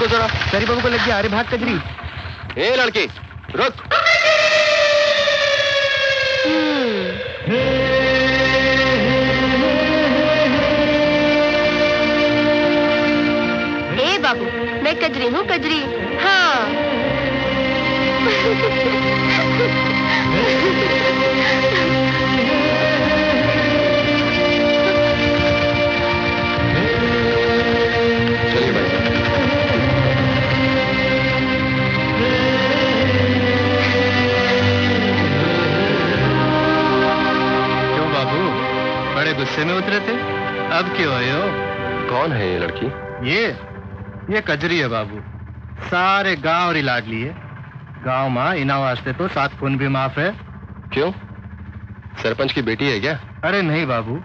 रुको जरा, सरी बाबू को लग गया। अरे भाग कजरी। ए लड़की रुक। ए बाबू, मैं कजरी हूँ, कजरी। हाँ। चलिए भाई साहब। क्यों बाबू, बड़े गुस्से में उतरे थे? अब क्यों आए हो? कौन है ये लड़की? ये कजरी है बाबू। सारे गांव रिलाड लिए। गांव मां इना वास्ते तो 7 खून भी माफ है। क्यों, सरपंच की बेटी है क्या? अरे नहीं बाबू,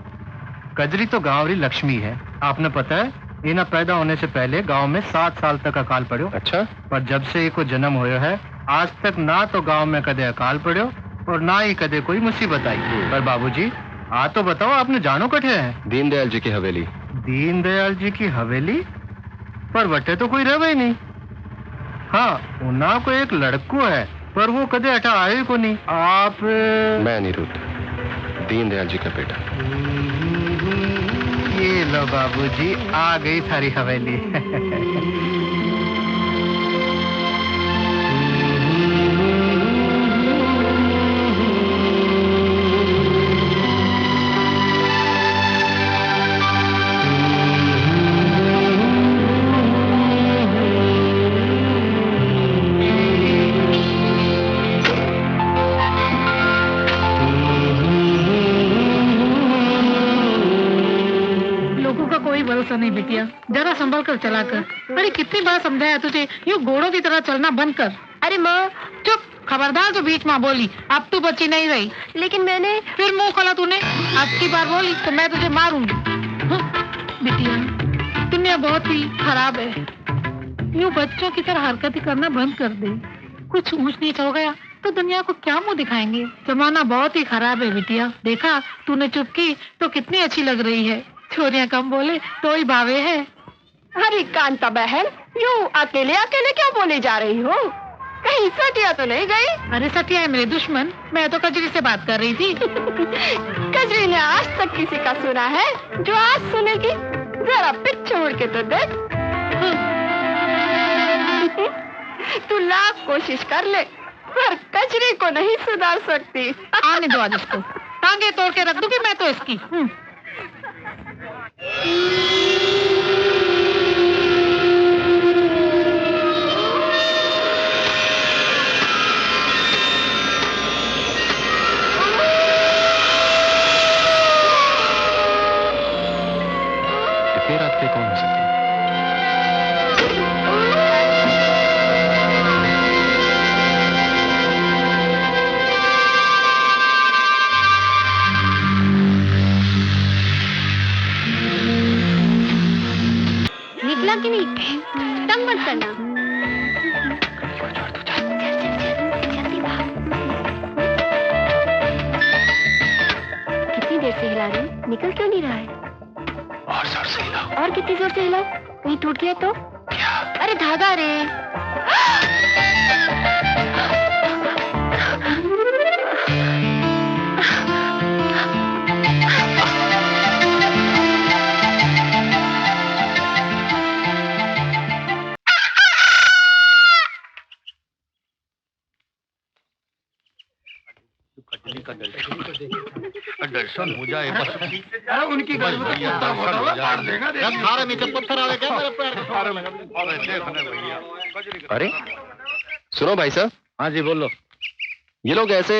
कजरी तो गांव री लक्ष्मी है। आपने पता है, इना पैदा होने से पहले गांव में 7 साल तक अकाल पड़ो। अच्छा। पर जब से इको जन्म होयो है, आज तक ना तो गांव में कदे अकाल पड़ो और ना ही कदे कोई मुसीबत आई। पर बाबूजी, आ तो बताओ, आपने जानो कठे है? दीनदयाल जी की हवेली। दीनदयाल जी की हवेली? पर वटे तो कोई रहे नहीं। हाँ, उन्ना को एक लड़को है, पर वो कदे हटा आए को नहीं। आप? मैं अनिरुद्ध, दीनदयाल जी का बेटा। ये लो बाबूजी, आ गई थारी हवेली। भरोसा नहीं बिटिया, जरा संभल कर चला कर। अरे कितनी बार समझाया तुझे, यूं घोड़ों की तरह चलना बंद कर। अरे माँ। चुप, खबरदार जो बीच में बोली। अब तू बची नहीं रही। लेकिन मैंने। फिर मुंह खोला तूने। अब की बार बोली तो मैं तुझे मारूंगी। बिटिया, दुनिया बहुत ही खराब है। यूं बच्चों की तरह हरकतें करना बंद कर दे। कुछ ऊंच नीच हो गया तो दुनिया को क्या मुंह दिखाएंगे। जमाना बहुत ही खराब है बिटिया। देखा, तूने चुप की तो कितनी अच्छी लग रही है। छोरियां कम बोले तो ही भावे है। अरे कांता बहन, यूं अकेले अकेले क्या बोले जा रही हो? कहीं सटिया तो नहीं गई? अरे सटिया है मेरे दुश्मन, मैं तो कजरी से बात कर रही थी। कजरी ने आज तक किसी का सुना है जो आज सुनेगी? जरा पीछे मुड़ के तो देख। तू लाख कोशिश कर ले, पर कजरी को नहीं सुधार सकती। आने दो आज इसको, टांगे तोड़ के रख दूंगी मैं तो इसकी। इतनी रात पे कौन हो सकता है? निकला कि नहीं? तंग मत करना। कितनी देर से हिला रही? निकल क्यों नहीं रहा है? और जोर से हिलाओ। और कितनी जोर से हिलाओ? कहीं टूट गया तो? क्या? अरे धागा रे। दर्शन हो जाए बस। अरे उनकी नीचे पत्थर आ गया मेरे पैर। अरे सुनो भाई साहब। हाँ जी बोलो। ये लोग ऐसे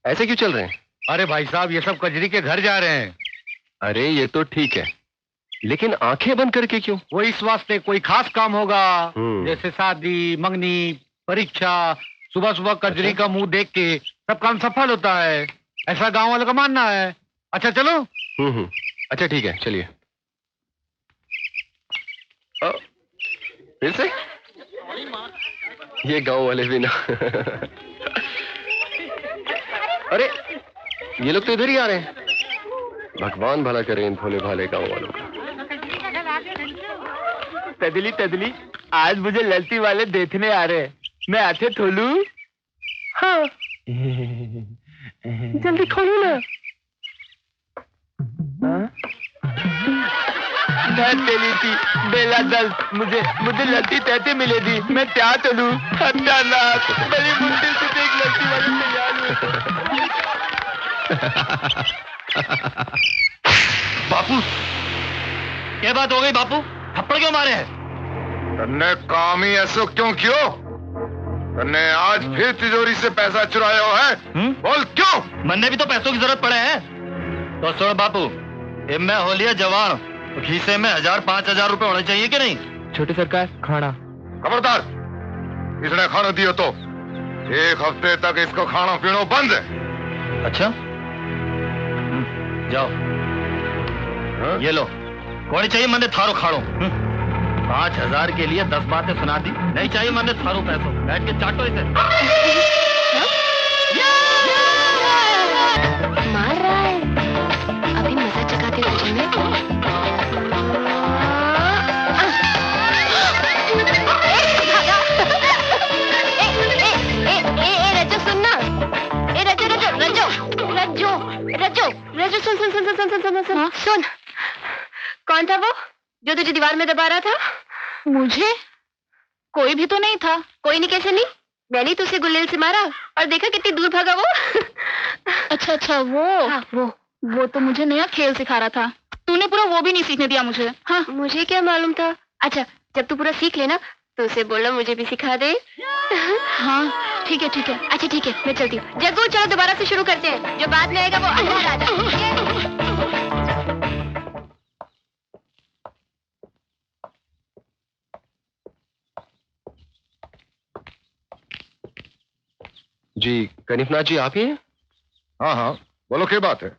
ऐसे क्यों चल रहे हैं? अरे भाई साहब, ये सब कजरी के घर जा रहे हैं। अरे ये तो ठीक है, लेकिन आंखें बंद करके क्यों? वो इस वास्ते कोई खास काम होगा, हम्म। जैसे शादी, मंगनी, परीक्षा। सुबह सुबह कजरी का मुंह देख के सब काम सफल होता है, ऐसा गांव वालों का मानना है। अच्छा चलो। अच्छा ठीक है, चलिए। फिर से ये गांव वाले भी ना। अरे ये लोग तो इधर ही आ रहे हैं। भगवान भला करे इन भोले भाले गांव वालों का। तेदली तेदली आज मुझे ललती वाले देखने आ रहे हैं, मैं हाथे ठोलू? हाँ जल्दी खोलो ना। तेली थी बेला दल, मुझे ललती तहते मिले थी, मैं क्या तलू अत्यानाथ बड़ी मुश्किल से एक ललती वाले तैयार हुए। बापू, क्या बात हो गई बापू? थप्पड़ क्यों मारे हैं? तन्ने काम ही ऐसा क्यों क्यों? तन्ने आज फिर तिजोरी से पैसा चुराया हो है? बोल क्यों? मन्ने भी तो पैसों की जरूरत पड़े हैं। तो सुन बापू, मैं हो लिया जवान, तो खीसे में 1000-5000 रुपए होने चाहिए कि नहीं? छोटे सरकार खाना। खबरदार, इसने खाना दिया तो 1 हफ्ते तक इसको खाना पीना बंद है। अच्छा जाओ। हाँ? ये लो, कौन चाहिए मैंने थारो खाड़ो। 5000 के लिए 10 बातें सुना दी, नहीं चाहिए मैंने थारो पैसों। बैठ के चाटो इसे। मार रहा है, अभी मजा चखाते तुझे में। रजो सुनना, रजो सुन। कौन था वो जो तुझे दीवार में दबा रहा था? मुझे कोई भी तो नहीं था। कोई नहीं कैसे नहीं? मैंने तुझसे गुल्लेल से मारा और देखा कितनी दूर भागा वो। अच्छा वो। हाँ, वो तो मुझे नया खेल सिखा रहा था। तूने पूरा वो भी नहीं सीखने दिया मुझे। हाँ मुझे क्या मालूम था। अच्छा जब तू पूरा सीख लेना तो उसे बोलना मुझे भी सिखा दे। हाँ ठीक है। अच्छा ठीक है, मैं चलती हूँ। जग्गू चलो दोबारा से शुरू करते हैं, जो बाद में आएगा वो अल्लाह राजा। जी कनिफनाथ जी, आप ही हैं? हाँ बोलो क्या बात है?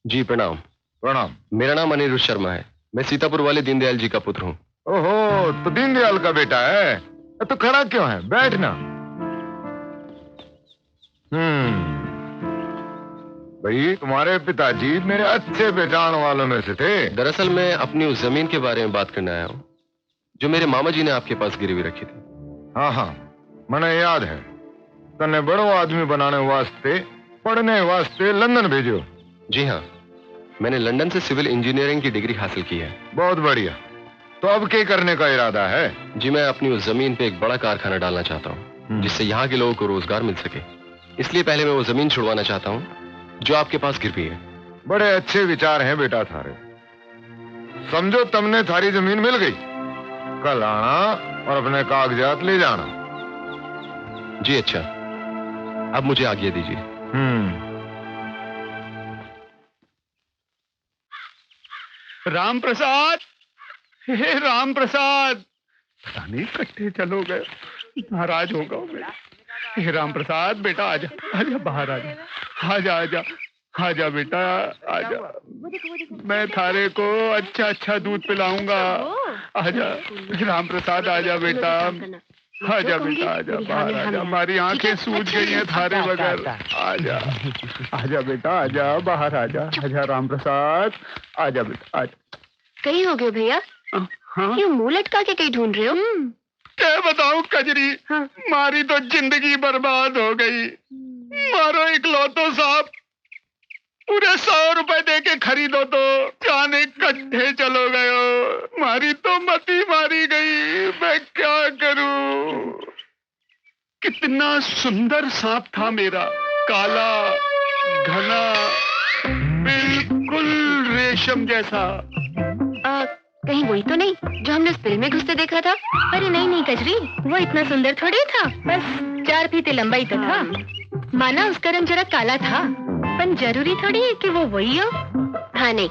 जी प्रणाम। प्रणाम। मेरा नाम अनिरुद्ध शर्मा है, मैं सीतापुर वाले दीनदयाल जी का पुत्र हूँ। ओहो, तो दीनदयाल का बेटा है। तो खड़ा क्यों है? बैठना। भाई तुम्हारे पिताजी मेरे अच्छे पहचान वालों में से थे। दरअसल मैं अपनी उस जमीन के बारे में बात करने आया हूँ जो मेरे मामा जी ने आपके पास गिरवी रखी थी। हाँ मैंने याद है। तने बड़ो आदमी बनाने वास्ते पढ़ने वास्ते लंदन भेजो। जी हाँ, मैंने लंदन से सिविल इंजीनियरिंग की डिग्री हासिल की है। बहुत बढ़िया। तो अब क्या करने का इरादा है? जी मैं अपनी उस जमीन पे एक बड़ा कारखाना डालना चाहता हूँ जिससे यहाँ के लोगों को रोजगार मिल सके। इसलिए पहले मैं वो जमीन छुड़वाना चाहता हूँ जो आपके पास गिरवी है। बड़े अच्छे विचार हैं बेटा थारे। समझो तुमने थारी जमीन मिल गई, कल आना और अपने कागजात ले जाना। जी अच्छा, अब मुझे आज्ञा दीजिए। राम प्रसाद, हे राम प्रसाद, पता नहीं कट्टे चलो गए, नाराज होगा मैं। हे राम प्रसाद बेटा आजा बाहर आजा बेटा आजा। मैं थारे को अच्छा दूध पिलाऊंगा। आजा राम प्रसाद, आजा बेटा, आजा बेटा, आजा बाहर आजा। हमारी आंखें सूज गई हैं थारे बगैर। आजा बेटा, आजा बाहर आजा राम प्रसाद, आजा बेटा आजा। कहीं हो गए भैया? हाँ? क्यों मुंह लटका के कहीं ढूंढ रहे हो? क्या बताऊं कजरी, हाँ? मारी तो जिंदगी बर्बाद हो गई। मारो इकलौतो साहब, पूरे 100 रुपए दे के खरीदो तो जाने कट्ठे चलो गयो। मारी तो मती मारी गई, मैं क्या करूं? कितना सुंदर सांप था मेरा, काला घना बिल्कुल रेशम जैसा। कहीं वही तो नहीं जो हमने उस फिल्म में घुसते देखा था? अरे नहीं कजरी, वो इतना सुंदर थोड़ी था, बस 4 फीट लंबा ही तो था। माना उसका रंग जरा काला था, पर जरूरी थोड़ी है कि वो वही हो। हाँ नहीं,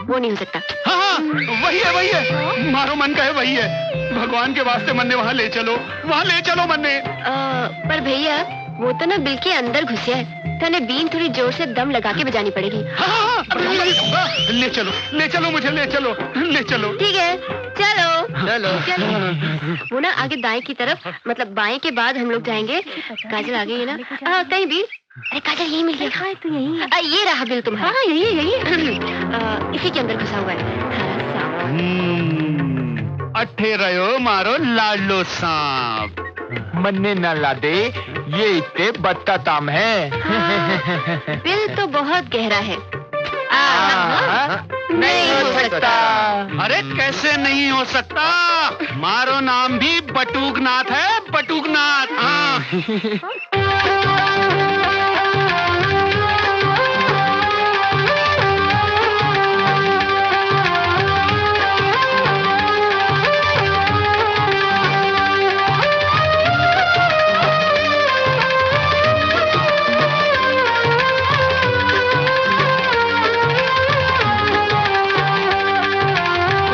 वो नहीं हो सकता। हाँ वही है, मारो मन का है वही है। भगवान के वास्ते मन्ने वहाँ ले चलो मन्ने। पर भैया वो तो ना बिल के अंदर घुसे है, तने बीन थोड़ी जोर से दम लगा के बजानी पड़ेगी। हाँ, ले चलो मुझे, ले चलो। ठीक है चलो। वो ना आगे दाएं की तरफ, मतलब बाएं के बाद हम लोग जाएंगे। काजल आ गई है ना? कहीं भी? अरे काजल यही मिल गया। हाँ, तो यही है। ये रहा बिल तुम्हारा। हाँ यही इसी के अंदर घुसा हुआ है। अट्ठे रहो मारो लाडलो सांप। मन्ने न लादे, ये इतने बदका ताम है। बिल तो बहुत गहरा है। नहीं हो सकता। अरे कैसे नहीं हो सकता? मारो नाम भी बटुकनाथ है, बटुकनाथ।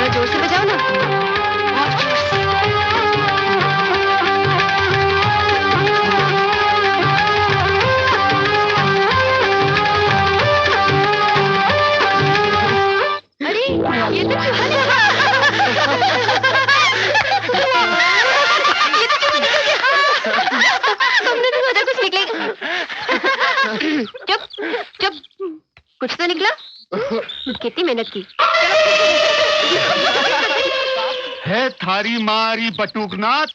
जोर से बजाओ ना, बहुत जोर से। अरे ये तो चूहा निकल हमने तो सोचा कुछ निकलेगा। चुप चुप, कुछ तो निकला। कितनी मेहनत की। है थारी मारी बटुकनाथ,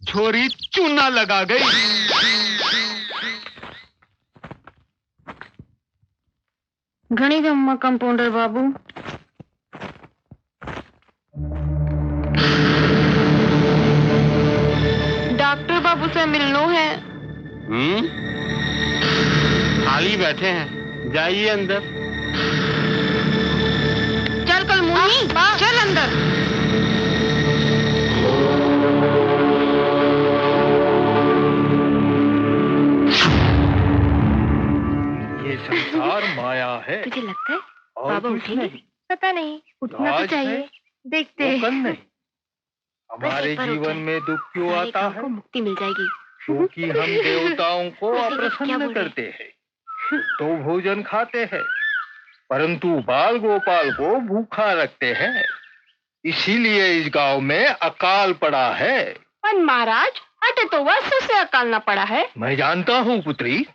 छोरी चूना लगा गई। घणी गम्मा कंपाउंडर बाबू। डॉक्टर बाबू से मिलनो है। खाली बैठे हैं, जाइए अंदर। चल कल मुनी, चल अंदर। ये संसार माया है तुझे लगता है और बाबा कुछ उठेंगे? नहीं। पता नहीं, उठना तो राज चाहिए। है, देखते वो कल नहीं। बस हमारे एक बार जीवन उठे। में दुख क्यों सारे आता काम है? को मुक्ति मिल जाएगी। क्योंकि हम देवताओं को क्या अप्रसन्न बोल रहे? करते हैं, तो भोजन खाते हैं, परंतु बाल गोपाल को भूखा रखते हैं। इसीलिए इस गांव में अकाल पड़ा है। पर महाराज, हटे तो वर्षों से अकालना पड़ा है। मैं जानता हूँ पुत्री,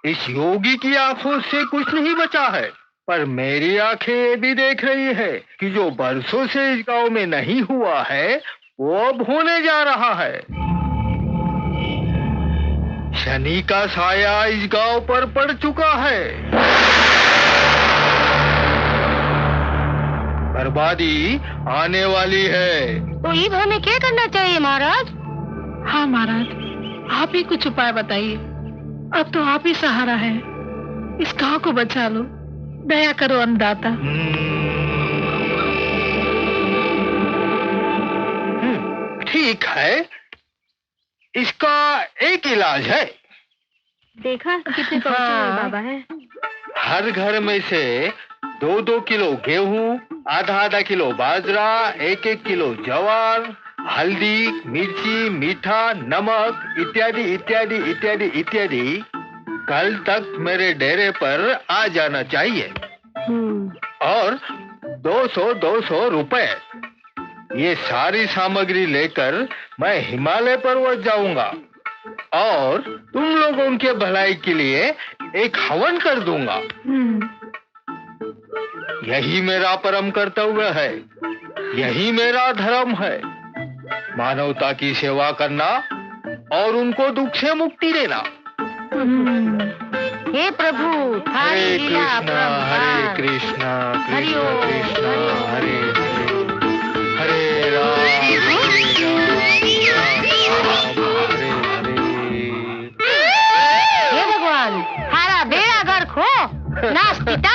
इस योगी की आंखों से कुछ नहीं बचा है, पर मेरी आंखें ये भी देख रही है कि जो बरसों से इस गांव में नहीं हुआ है वो अब होने जा रहा है। शनि का साया इस गांव पर पड़ चुका है। बर्बादी आने वाली है। तो ईब हमें क्या करना चाहिए महाराज? हाँ महाराज, आप ही कुछ उपाय बताइए। अब तो आप ही सहारा है। इस गांव को बचा लो, दया करो अन्नदाता। ठीक है, इसका एक इलाज है। देखा कितने पहुंचे बाबा है। हर घर में से 2-2 किलो गेहूं, आधा किलो बाजरा, 1-1 किलो ज्वार, हल्दी, मिर्ची, मीठा, नमक इत्यादि इत्यादि इत्यादि इत्यादि कल तक मेरे डेरे पर आ जाना चाहिए। और 200 रुपए, ये सारी सामग्री लेकर मैं हिमालय पर्वत जाऊंगा और तुम लोगों के भलाई के लिए एक हवन कर दूंगा। यही मेरा परम कर्तव्य है, यही मेरा धर्म है। मानवता की सेवा करना और उनको दुख से मुक्ति देना। हे प्रभु, हरे कृष्णा कृष्णा कृष्णा हरे हरे, हरे राम हरे हरे। हे भगवान, हारा बेड़ा गर्क हो नाश पिता।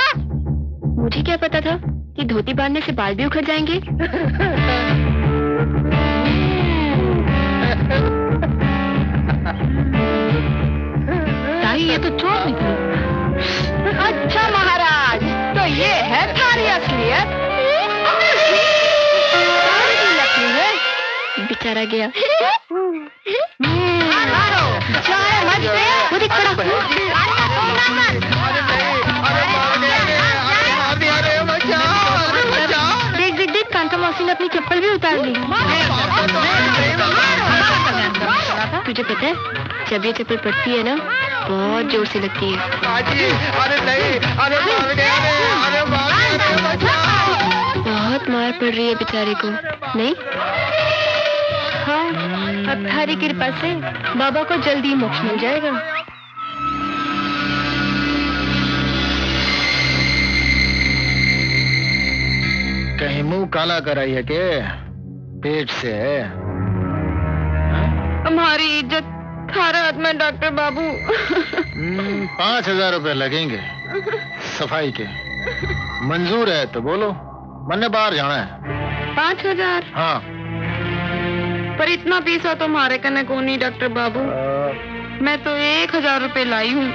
मुझे क्या पता था कि धोती बांधने से बाल भी उखड़ जाएंगे। ताई, ये तो चोर निकली। अच्छा महाराज, तो ये है थारी असलियत। बेचारा गया। चाय मत दे, खुद ही खड़ा। देख देख देख, कांता मौसी ने अपनी चप्पल भी उतार ली। तुझे पता है, जब ये चप्पल पड़ती है ना, बहुत जोर से लगती है। बहुत मार मार पड़ रही है बेचारे को, नहीं? हाँ, अब थारी कृपा से बाबा को जल्दी मोक्ष मिल जाएगा। कहीं मुंह काला कराई है के पेट से है? हमारी इज्जत थारा हाथ में डॉक्टर बाबू। 5,000 रुपए लगेंगे सफाई के। मंजूर है तो बोलो, मैंने बाहर जाना है। 5,000? हाँ। पर इतना पैसा तो हमारे कने को नहीं डॉक्टर बाबू। मैं तो 1,000 रुपए लाई हूँ।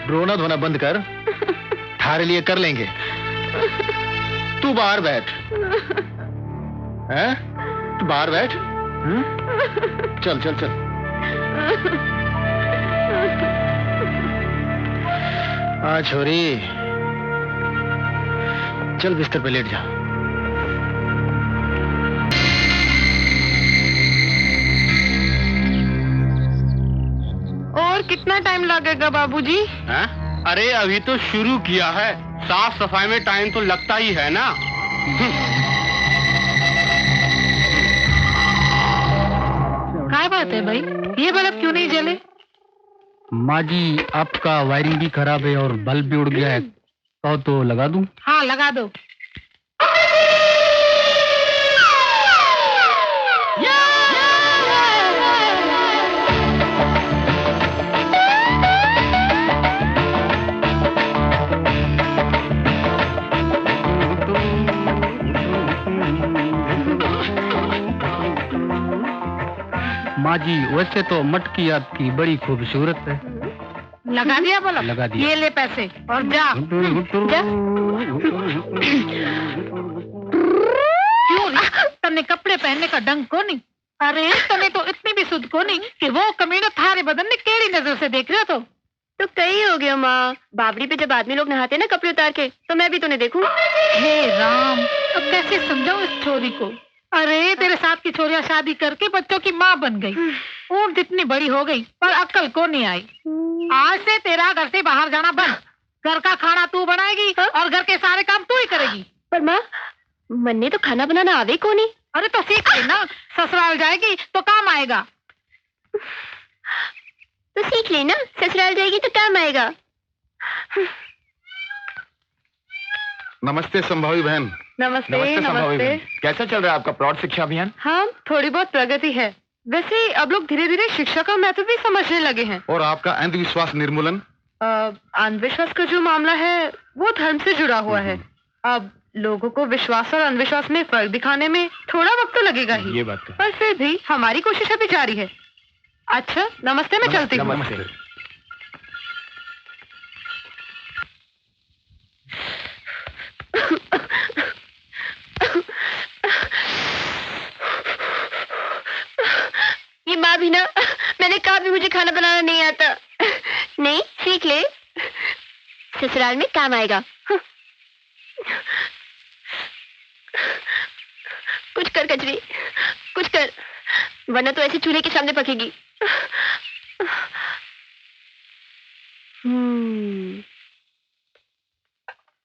रोना धोना बंद कर, थारे लिए कर लेंगे। तू बाहर बैठ। हैं? तू बाहर बैठ। चल चल चल। छोरी, चल बिस्तर पे लेट जा। और कितना टाइम लगेगा बाबूजी? अरे अभी तो शुरू किया है, साफ सफाई में टाइम तो लगता ही है ना। क्या बात है भाई, ये बल्ब क्यों नहीं जले? माँ जी, आपका वायरिंग भी खराब है और बल्ब भी उड़ गया है, तो लगा दूं? हाँ लगा दो। माँ जी, वैसे तो मटकी आपकी बड़ी खूबसूरत है। लगा दिया बल्ब? लगा दिया। ये ले पैसे और जा। जा। क्यों तने कपड़े पहनने का ढंग को नहीं? अरे तने तो इतनी भी सुध को नहीं कि वो कमीना थारे बदन में केड़ी नजर से देख रहे हो? तो कई हो गया माँ, बावड़ी पे जब आदमी लोग नहाते ना कपड़े उतार के, तो मैं भी तो नहीं देखूं। हे राम, अब कैसे समझाऊं इस छोरी को? अरे तेरे साथ की छोरियां शादी करके बच्चों की माँ बन गई, ऊँट जितनी बड़ी हो गई पर अक्ल को नहीं आई। आज से तेरा घर से बाहर जाना बंद। घर का खाना तू बनाएगी और घर के सारे काम तू ही करेगी। पर माँ, मन्ने तो खाना बनाना आवे को नहीं। अरे तो सीख लेना, ससुराल जाएगी तो काम आएगा। तो सीख लेना, ससुराल जाएगी तो काम आएगा। नमस्ते संभावी बहन। नमस्ते नमस्ते। कैसा चल रहा है आपका प्लॉट शिक्षा अभियान? हाँ, थोड़ी बहुत प्रगति है। वैसे अब लोग धीरे धीरे शिक्षा का महत्व भी समझने लगे हैं। और आपका अंधविश्वास निर्मूलन? अंधविश्वास का जो मामला है वो धर्म से जुड़ा हुआ है। अब लोगों को विश्वास और अंधविश्वास में फर्क दिखाने में थोड़ा वक्त तो लगेगा ही। ये बात है। पर फिर भी हमारी कोशिश अभी जारी है। अच्छा नमस्ते, मैं चलती हूँ। नमस्ते। ये माँ भी ना, मैंने कहा भी मुझे खाना बनाना नहीं आता। नहीं, सीख ले, ससुराल में काम आएगा। कुछ कर कचरी, कुछ कर, वरना तो ऐसे चूल्हे के सामने पकेगी।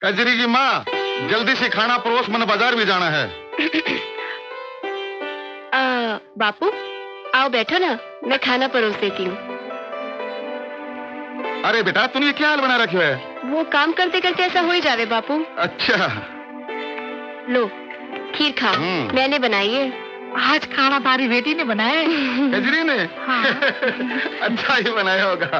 कजरी की माँ, जल्दी से खाना परोस, मन बाजार भी जाना है। बापू आओ बैठो ना, मैं खाना परोस देती हूँ। अरे बेटा, तूने क्या हाल बना रखे है? वो काम करते करते ऐसा हो ही जावे बापू। अच्छा, लो खीर खाओ, मैंने बनाई है। आज खाना तारी बेटी ने बनाया है। कजरी ने? हाँ। अच्छा ही बनाया होगा।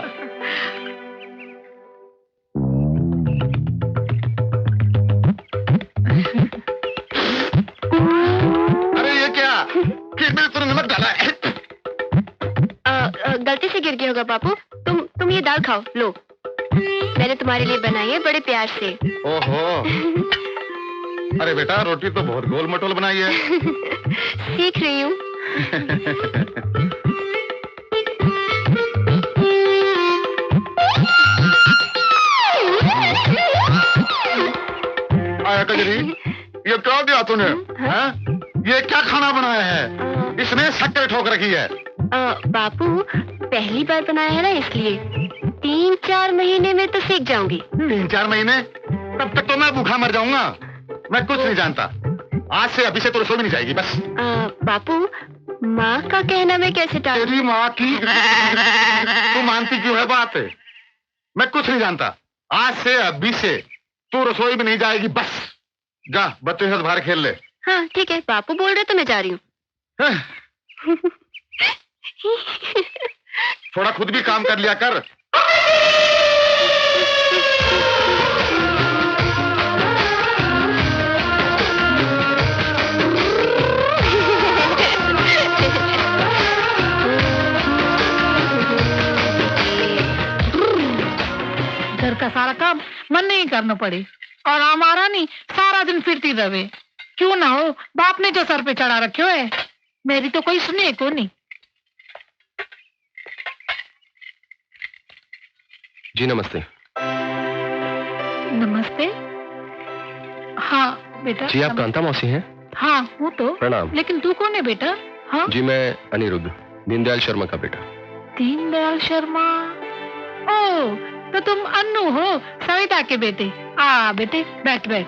अरे ये क्या? खीर में तूने नमक डाला है? गलती से गिर गया होगा बापू। तुम ये दाल खाओ, लो, मैंने तुम्हारे लिए बनाई है बड़े प्यार से। ओहो, अरे बेटा, रोटी तो बहुत गोल मटोल बनाई है। सीख रही हूँ। आया कजरी, ये क्या दिया तूने? हैं? ये क्या खाना बनाया है? इसने शक्कर ठोक रखी है। बापू पहली बार बनाया है ना, इसलिए 3-4 महीने में तो सीख जाऊंगी। 3-4 महीने? तब तक तो मैं भूखा मर जाऊंगा। मैं कुछ नहीं जानता। आज से अभी से तो रसोई में नहीं जाएगी बस। बापू, माँ का कहना मैं कैसे टालूं? तेरी माँ की तू मानती क्यों है बात? मैं कुछ नहीं जानता। आज से अभी से तू रसोई में नहीं जाएगी बस। जा बच्चे से बाहर खेल ले। हाँ ठीक है, बापू बोल रहे तो मैं जा रही हूँ। थोड़ा खुद भी काम कर लिया कर। घर का सारा काम मन नहीं करना पड़े और हमारा नहीं सारा दिन फिरती रहे। क्यों ना हो, बाप ने जो सर पे चढ़ा रखे है, मेरी तो कोई सुने को नहीं। जी नमस्ते। नमस्ते। हाँ बेटा। जी आप कांता मौसी हैं? हाँ वो तो। प्रणाम। लेकिन तू कौन है बेटा? हाँ जी मैं अनिरुद्ध, दीनदयाल शर्मा का बेटा। दीनदयाल शर्मा? ओ तो तुम अन्नू हो, सविता के बेटे। आ बेटे बैठ बैठ।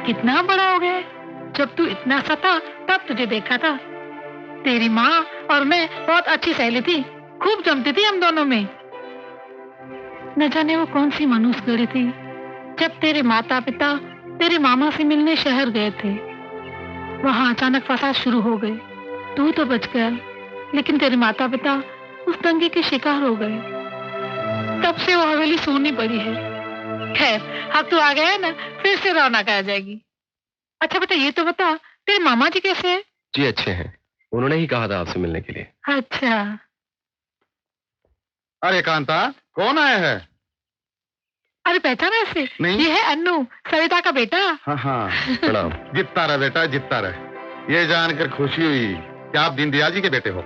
कितना बड़ा हो गया। जब तू इतना सा था तब तुझे देखा था। तेरी माँ और मैं बहुत अच्छी सहेली थी, खूब जमती थी हम दोनों में। न जाने वो कौन सी मनुष्य गढ़ी थी जब तेरे माता पिता तेरे मामा से मिलने शहर गए थे। वहां अचानक फसाद शुरू हो गए। तू तो बच गया, लेकिन तेरे माता पिता उस दंगे के शिकार हो गए। तब से वो हवेली सोनी पड़ी है। खैर अब तू आ गया है ना, फिर से रौनक आ जाएगी। अच्छा बेटा ये तो बता, तेरे मामा जी कैसे हैं? जी अच्छे हैं, उन्होंने ही कहा था आपसे मिलने के लिए। अच्छा। अरे कांता, कौन आया है? अरे पहचाना ऐसे? नहीं। ये है अन्नू, सविता का बेटा। हाँ हाँ। प्रणाम। जितना रहे बेटा जितना रहे। ये जानकर खुशी हुई कि आप दीनदयाल जी के बेटे हो।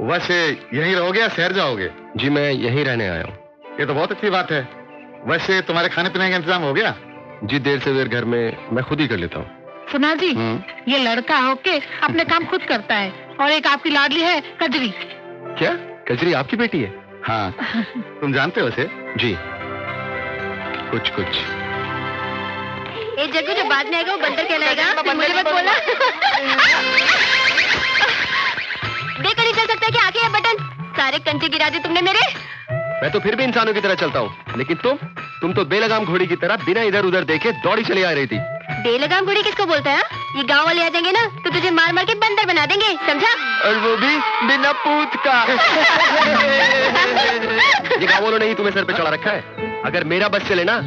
वैसे यहीं रहोगे या शहर जाओगे? जी मैं यहीं रहने आया हूँ। ये तो बहुत अच्छी बात है। वैसे तुम्हारे खाने पीने का इंतजाम हो गया? जी देर से देर घर में मैं खुद ही कर लेता हूँ। सुना जी, ये लड़का होके अपने काम खुद करता है। और एक आपकी लाडली है कजरी। क्या कजरी आपकी बेटी है? हाँ। तुम जानते हो उसे? जी कुछ कुछ। ए जग्गू, जो बाद में आएगा वो बंदर कहलाएगा। मुझे मत बोला। देखकर नहीं चल सकता क्या? आगे है बटन, सारे कंचे गिरा दिए तुमने मेरे। मैं तो फिर भी इंसानों की तरह चलता हूँ, लेकिन तुम तो बेलगाम घोड़ी की तरह बिना इधर उधर देखे दौड़ी चली आ रही थी। बेलगाम घोड़ी किसको बोलता है? ये गांव वाले आ जाएंगे ना तो तुझे मार मार के बंदर बना देंगे, समझा? और वो भी बिना पूत का। ये गाँव वालों ने ही तुम्हें सर पे चढ़ा रखा है। अगर मेरा बस चले ना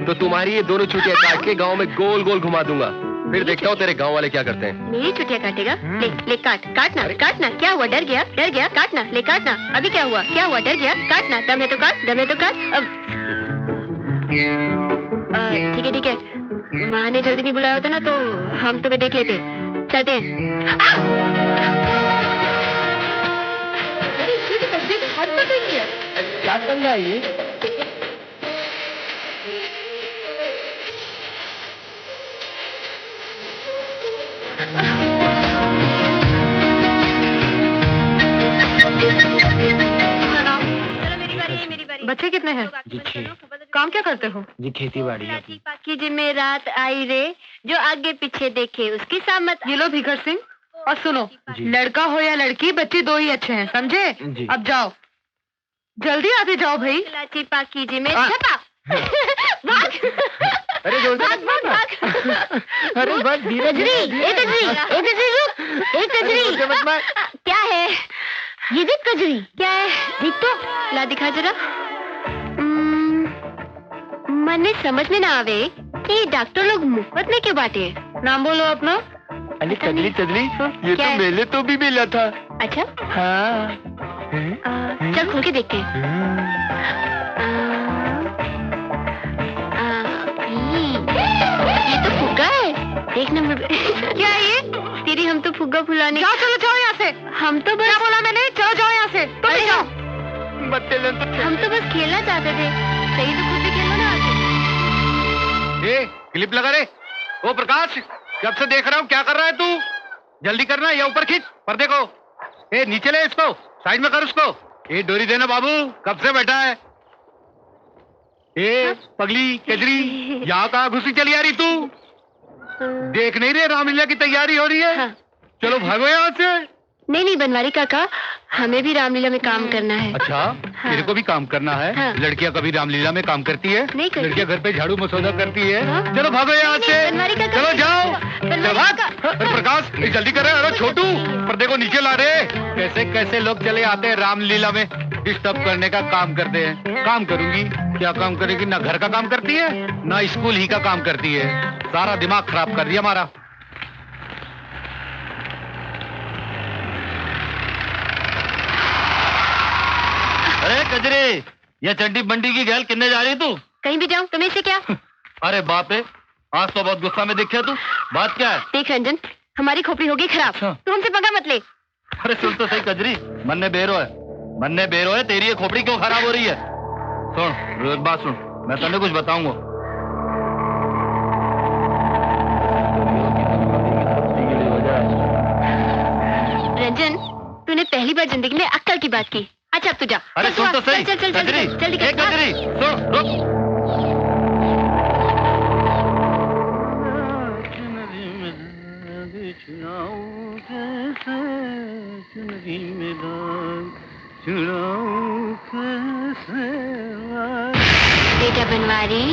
तो तुम्हारी ये दोनों चुटिया काट के गाँव में गोल गोल घुमा दूंगा। फिर देखता हूँ तेरे गाँव वाले क्या करते हैं। मेरी चुटिया काटेगा? ले काटना काटना। क्या हुआ? डर गया? काटना, ले काटना। अभी क्या हुआ? डर गया? काटना। दम है तो काट। अब ठीक है। माँ ने जल्दी नहीं बुलाया होता ना तो हम तुम्हें देख लेते। चलते हैं। क्या चल रहा है ये? बच्चे कितने हैं? जी 6। काम क्या करते हो? जी खेती बाड़ी है। की जिम्मे रात आई रे, जो आगे पीछे देखे उसकी सामत। ये लो भीखर सिंह, और सुनो, लड़का हो या लड़की, बच्चे दो ही अच्छे हैं, समझे? जी। अब जाओ, जल्दी आते जाओ भाई। लाची पाकी जी में छपा। भाग। अरे अरे बस धीरे कजरी, क्या है ये? देख कजरी क्या है, देख तो, ला दिखा जरा। मने समझ में ना आवे कि डॉक्टर लोग मुफ्त में क्यों बांटे। नाम बोलो अपना। अरे चदली ये तो मेले तो भी मिला था। अच्छा हाँ। चल खोल के देखते हैं। ये तो फुग्गा है, देख नंबर। क्या है ये? तेरी हम तो फुग्गा फुलाने। चलो जाओ यहाँ से। हम तो बस, क्या बोला मैंने? चलो जाओ यहाँ से। तुम भी जाओ। हम तो बस खेलना चाहते थे। सही तो खुद भी खेलो ना आके। ए, क्लिप लगा रे। ओ प्रकाश, जब से देख रहा हूँ क्या कर रहा है तू? जल्दी करना, या ऊपर खींच पर्दे को। ए नीचे ले इसको, साइड में कर उसको। ए डोरी देना बाबू, कब से बैठा है? ए पगली कजरी, यहाँ कहाँ घुसी चली आ रही तू? देख नहीं रहे रामलीला की तैयारी हो रही है? हाँ। चलो भागो यहाँ से। नहीं नहीं बनवारी काका, हमें भी रामलीला में काम करना है। अच्छा, हाँ। तेरे को भी काम करना है? हाँ। लड़कियाँ कभी रामलीला में काम करती है? नहीं करती। लड़कियाँ घर पे झाड़ू मसौदा करती है? हाँ। चलो भागो यहाँ नहीं, से। बनवारी काका। चलो जाओ। बनवारी चल भाग। काका। अरे प्रकाश जल्दी कर रहे। अरे छोटू पर्दे को नीचे ला रहे। कैसे कैसे लोग चले आते हैं रामलीला में, डिस्टर्ब करने का काम करते हैं। काम करूंगी? क्या काम करेगी? ना घर का काम करती है ना स्कूल ही का काम करती है। सारा दिमाग खराब कर दिया हमारा। अरे कजरे, ये चड्डी बंडी की गैल किन्ने जा रही तू? कहीं भी जाऊं तुम्हें से क्या? अरे बाप रे, आज तो बहुत गुस्सा में दिखे तू। बात क्या है? देख रंजन, हमारी खोपड़ी होगी खराब। अच्छा। तू हमसे पंगा मत ले। अरे सुन तो सही कजरी, मन्ने बेरो है, मन्ने बेरो है। तेरी ये खोपड़ी क्यों खराब हो रही है? सुन एक बात सुन, मैं तुमने कुछ बताऊंगा। रंजन, तूने पहली बार जिंदगी में अक्कल की बात की। अच्छा अब तू जा। अरे चल, सुन तो सही चल चल चल कजरी, जल्दी ए कर। कजरी, सुन रुक। बेटा बनवारी,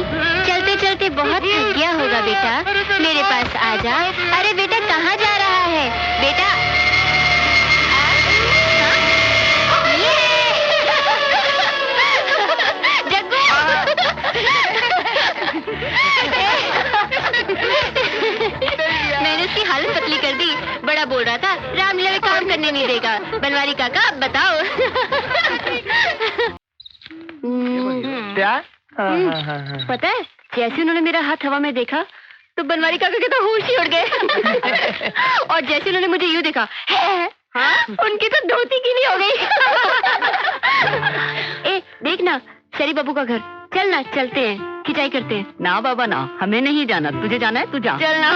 चलते चलते बहुत थक गया होगा बेटा, मेरे पास आ जा। अरे बेटा कहाँ जा रहा है बेटा? मैंने उसकी हालत पतली कर दी। बड़ा बोल रहा था रामलीला में काम करने नहीं देगा। बनवारी काका अब बताओ। प्यार? पता है, जैसे उन्होंने मेरा हाथ हवा में देखा तो बनवारी काका के तो होश ही उड़ गए। और जैसे उन्होंने मुझे यूं देखा, हाँ, उनकी तो धोती गीली हो गई। ए देखना, शरीफ बाबू का घर। चल ना, चलते हैं, खिंचाई करते हैं। ना बाबा ना, हमें नहीं जाना। तुझे जाना है तू जा। चल ना।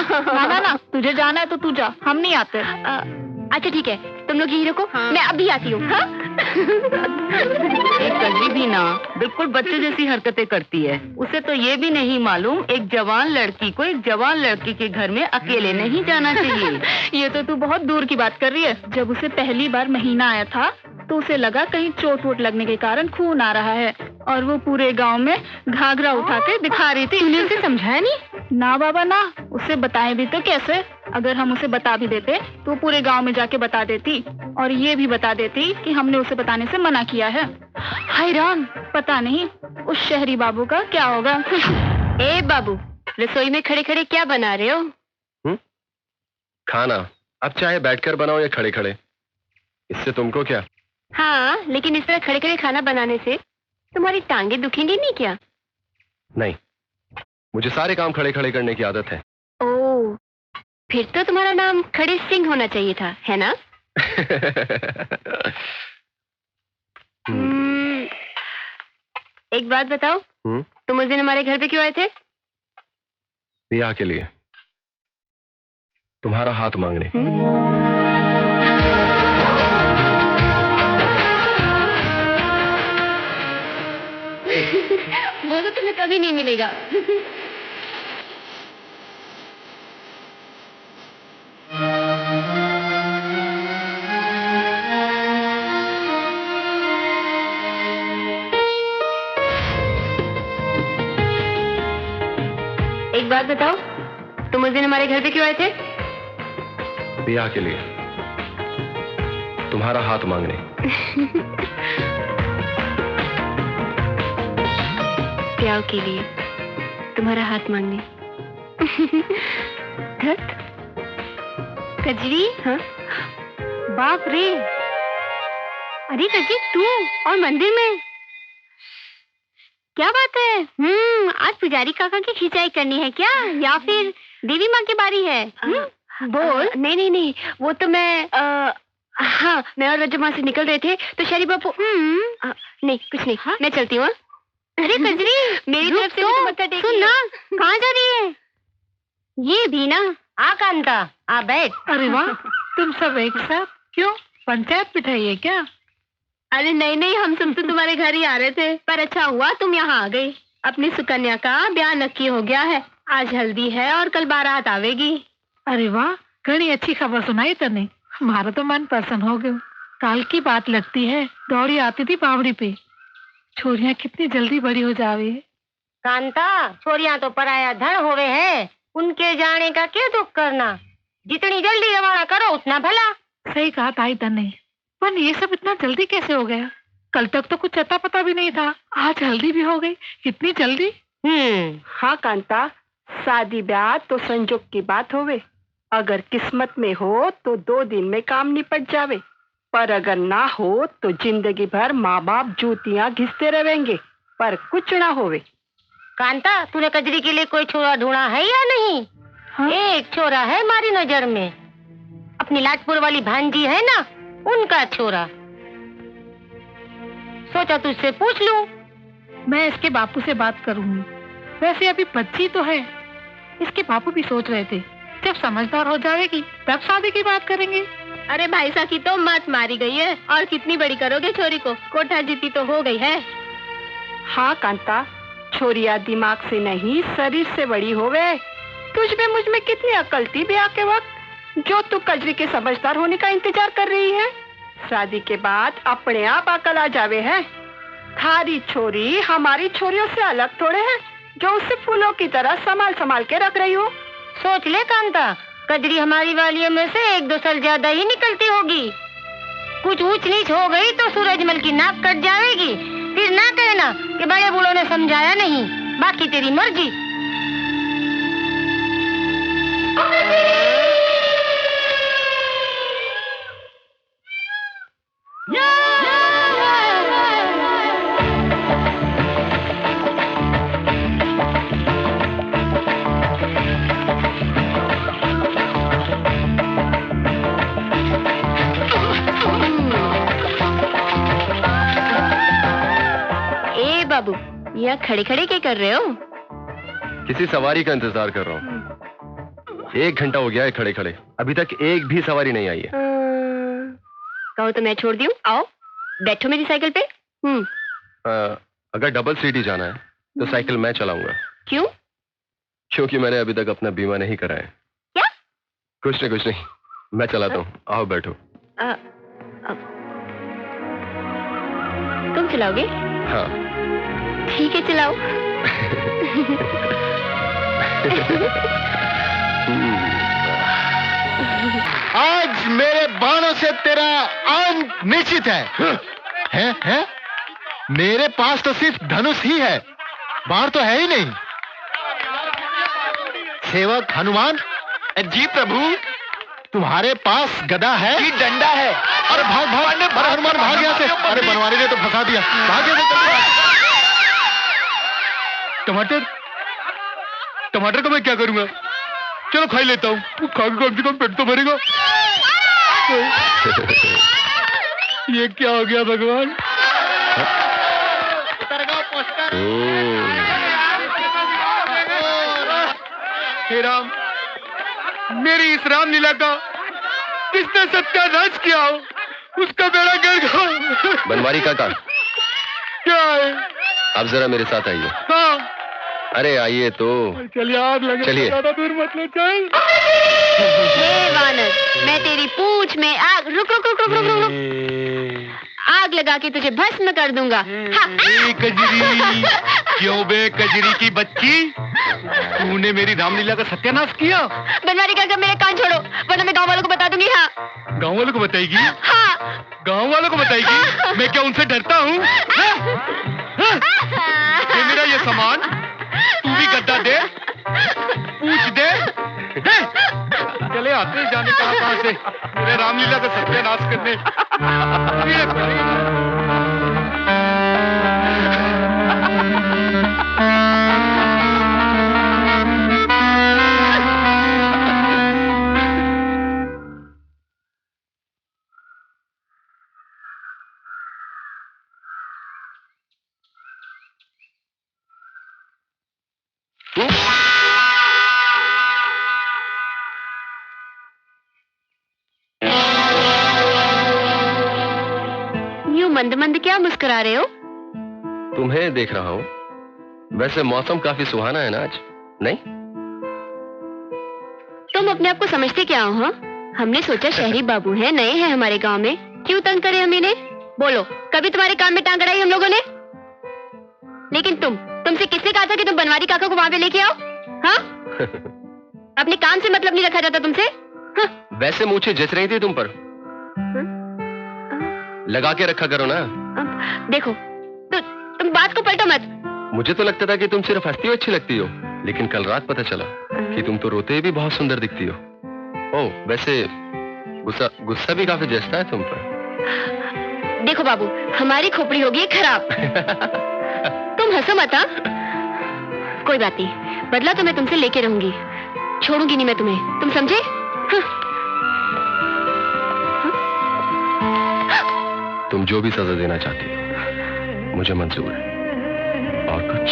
ना ना, तुझे जाना है तो तू जा, हम नहीं आते। अच्छा ठीक है, तुम लोग यहीं रुको। मैं अभी आती हूँ। हाँ? एक कजरी भी ना बिल्कुल बच्चे जैसी हरकतें करती है। उसे तो ये भी नहीं मालूम एक जवान लड़की को एक जवान लड़की के घर में अकेले नहीं जाना चाहिए। ये तो तू बहुत दूर की बात कर रही है। जब उसे पहली बार महीना आया था तो उसे लगा कहीं चोट वोट लगने के कारण खून आ रहा है, और वो पूरे गांव में घाघरा उठा के दिखा रही थी। तूने उसे समझाया नहीं? ना बाबा ना, उसे बताए भी तो कैसे? अगर हम उसे बता भी देते तो पूरे गांव में जाके बता देती, और ये भी बता देती कि हमने उसे बताने से मना किया है। हाय राम, पता नहीं उस शहरी बाबू का क्या होगा। ए बाबू, रसोई में खड़े खड़े क्या बना रहे हो? खाना। अब चाहे बैठकर बनाओ या खड़े खड़े, इससे तुमको क्या? हाँ, लेकिन इस तरह खड़े खड़े खाना बनाने से तुम्हारी टांगे दुखेंगी नहीं क्या? नहीं, मुझे सारे काम खड़े खड़े करने की आदत है। ओह, फिर तो तुम्हारा नाम खड़े सिंह होना चाहिए था, है ना? एक बात बताओ, तुम उस दिन हमारे घर पे क्यों आए थे? ब्याह के लिए, तुम्हारा हाथ मांगने। वो तो तुम्हें कभी नहीं मिलेगा। एक बात बताओ, तुम उस दिन हमारे घर पे क्यों आए थे? ब्याह के लिए, तुम्हारा हाथ मांगने। ब्याह के लिए, तुम्हारा हाथ मांगने। धत कजरी। हाँ? बाप रे, अरे कजरी तू और मंदिर में, क्या बात है? आज पुजारी काका की खिंचाई करनी है क्या, या फिर देवी माँ की बारी है? बोल। नहीं नहीं नहीं, वो तो मैं हाँ, मैं और रजमा से निकल रहे थे तो शरीफ बापू। नहीं कुछ नहीं। हाँ? मैं चलती हूँ। अरे कजरी, मेरी तरफ से तो मत्था टेकिए। सुन ना, कहाँ जा रही है? ये भी ना। आ कांता, आ बैठ। अरे वाह, तुम सब एक साथ? क्यों, पंचायत बिठाई है क्या? अरे नहीं नहीं, हम सब तो तुम्हारे घर ही आ रहे थे, पर अच्छा हुआ तुम यहाँ आ गए। अपनी सुकन्या का ब्याह नक्की हो गया है। आज हल्दी है और कल बारात आवेगी। अरे वाह, घनी अच्छी खबर सुनाई तने। हमारा तो मन प्रसन्न हो गयो। काल की बात लगती है, दौड़ी आती थी बावड़ी पे। छोरियां कितनी जल्दी बड़ी हो जावे। कांता, छोरियां तो पराया धन होवे है, उनके जाने का क्या दुख करना। जितनी जल्दी रवाना करो उतना भला। सही कहा ताई तने, पर ये सब इतना जल्दी कैसे हो गया? कल तक तो कुछ अता पता भी नहीं था, आज हल्दी भी हो गई, कितनी जल्दी। हाँ कांता, शादी ब्याह तो संजोग की बात होवे। अगर किस्मत में हो तो 2 दिन में काम निपट जावे, पर अगर ना हो तो जिंदगी भर माँ बाप जूतियां घिसते रहेंगे, पर कुछ ना होवे। कांता, तूने कजरी के लिए कोई छोरा ढूंढा है या नहीं? हाँ? एक छोरा है हमारी नजर में, अपनी लाटपुर वाली भांजी है ना, उनका छोरा। सोचा तुझसे पूछ लूं। मैं इसके बापू से बात करूंगी। वैसे अभी बच्ची तो है। इसके बापू भी सोच रहे थे जब समझदार हो जाएगी तब शादी की बात करेंगे। अरे भाई साहब की तो मत मारी गई है, और कितनी बड़ी करोगे छोरी को? कोठा जीती तो हो गई है। हाँ कांता, छोरिया दिमाग से नहीं शरीर से बड़ी होवे। तुझ में मुझ में कितनी अकल थी ब्याह के वक्त, जो तू कजरी के समझदार होने का इंतजार कर रही है। शादी के बाद अपने आप अकल आ जावे है। थारी छोरी हमारी छोरियों से अलग थोड़े है, जो उसे फूलों की तरह संभाल संभाल के रख रही हो। सोच ले कांता, कजरी हमारी वालियों में से 1-2 साल ज्यादा ही निकलती होगी। कुछ ऊंच नीच हो गई तो सूरजमल की नाक कट जाएगी। फिर ना कहना कि बड़े बूढ़ों ने समझाया नहीं। बाकी तेरी मर्जी। बाबू, यहाँ खड़े खड़े क्या कर रहे हो? किसी सवारी का इंतजार कर रहा हूँ। 1 घंटा हो गया है खड़े खड़े, अभी तक एक भी सवारी नहीं आई है। कहो तो मैं छोड़ दूं? आओ बैठो मेरी साइकिल पे। अगर डबल सीट जाना है तो साइकिल मैं चलाऊंगा। क्यों? क्योंकि मैंने अभी तक अपना बीमा नहीं कराया। क्या? कुछ नहीं, मैं चलाता हूँ। आओ बैठो। तुम चलाओगे? हाँ। ठीक है, चलाओ। आज मेरे बाणों से तेरा अंत निश्चित है। हैं? मेरे पास तो सिर्फ धनुष ही है, बाण तो है ही नहीं। सेवक हनुमान। जी प्रभु। तुम्हारे पास गदा है? जी डंडा है। अरे भाग अरे हनुमान भाग यहाँ से। अरे बनवारी ने तो फंसा दिया। भाग यहाँ से। टमाटर का मैं क्या करूंगा? चलो खा ही लेता हूँ, खा के कम से कम पेट तो भरेगा। ये क्या हो गया भगवान? हे राम, मेरी इस रामलीला का किसने सत्यानाश किया हो, उसका बेड़ा गर्क हो। बनवारी काका, क्या है? आप जरा मेरे साथ आइए। हाँ। अरे आइए तो। चलिए, आग लगे। चलिए। ज्यादा दूर मत ले चल। हे वानर, मैं तेरी पूंछ में आग रुक। आग लगा के तुझे भस्म कर दूंगा। कजरी, क्यों बे कजरी की बच्ची, तूने मेरी रामलीला का सत्यानाश किया? बनवारी काका, मेरे कान छोड़ो वरना मैं गांव वालों को बता दूंगी। हाँ। गांव वालों को बताएगी? हाँ। गांव वालों को बताएगी? हाँ। मैं क्या उनसे डरता हूँ? ये मेरा ये सामान, तू भी गद्दा दे, पूछ दे। चले आते जाने कहाँ से मेरे रामलीला का सत्यानाश करने। मंद मंद क्या मुस्कुरा रहे हो? तुम्हें देख रहा हूँ। वैसे मौसम काफी सुहाना है ना आज, नहीं? तुम अपने आप को समझते क्या हो? हाँ, हमने सोचा शहरी बाबू हैं, नए हैं हमारे गांव में, क्यों तंग करे हम इन्हें? बोलो, कभी तुम्हारे काम में टांग अड़ाई हम लोगों ने? लेकिन तुमसे किसने कहा था कि तुम बनवारी काका को वहां पे लेके आओ? हाँ? अपने काम से मतलब नहीं रखा जाता तुमसे? हाँ? वैसे मूछें जच रही थी तुम पर। हाँ? लगा के रखा करो ना। देखो, तुम बात को पलटो मत। मुझे तो लगता था कि तुम सिर्फ हंसती हो अच्छी लगती हो, लेकिन कल रात पता चला कि तुम तो रोते भी बहुत सुंदर दिखती हो। ओह, वैसे गुस्सा भी काफी जचता है तुम पर। देखो बाबू, हमारी खोपड़ी होगी खराब। तुम हंसो मत। हाँ? कोई बात नहीं, बदला तो मैं तुमसे लेके रहूंगी, छोड़ूंगी नहीं मैं तुम्हें, तुम समझे? हाँ? तुम जो भी सजा देना चाहती हो मुझे मंजूर है, और कुछ?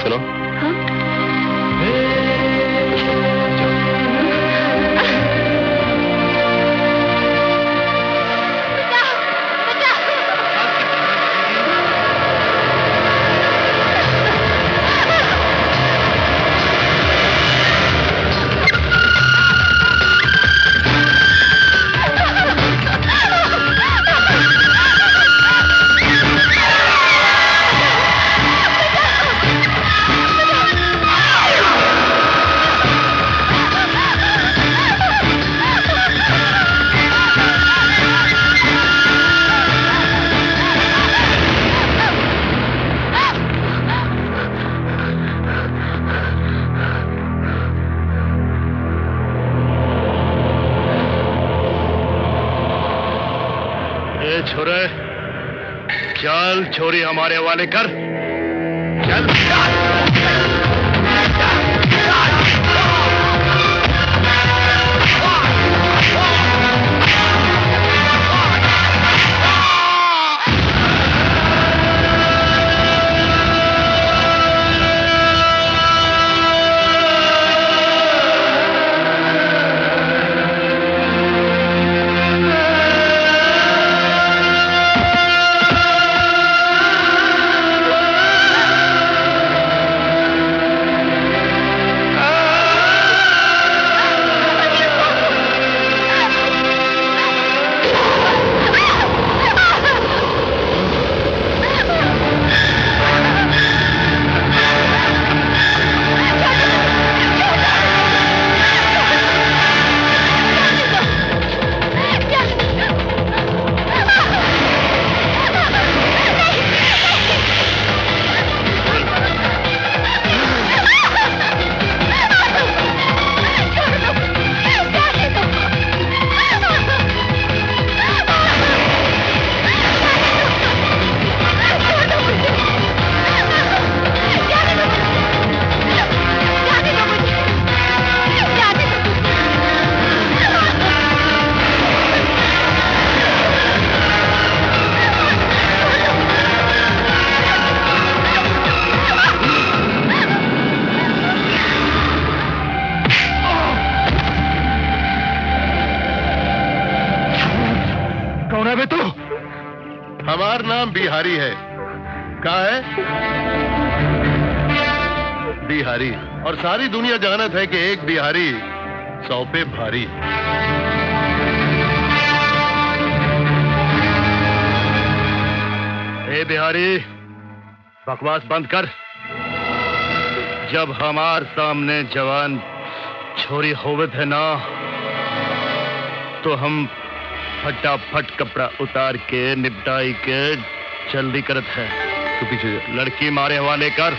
सुनो। हाँ? छोरे, चल छोरी हमारे हवाले कर, चल। हमार नाम बिहारी है। कहा है? बिहारी। और सारी दुनिया जानत है कि एक बिहारी 100 पे भारी। ए बिहारी, बकवास बंद कर। जब हमार सामने जवान छोरी होवत है ना, तो हम फटाफट कपड़ा उतार के निपटाई के जल्दी करत है। तो पीछे जा। लड़की मारे हवाले कर।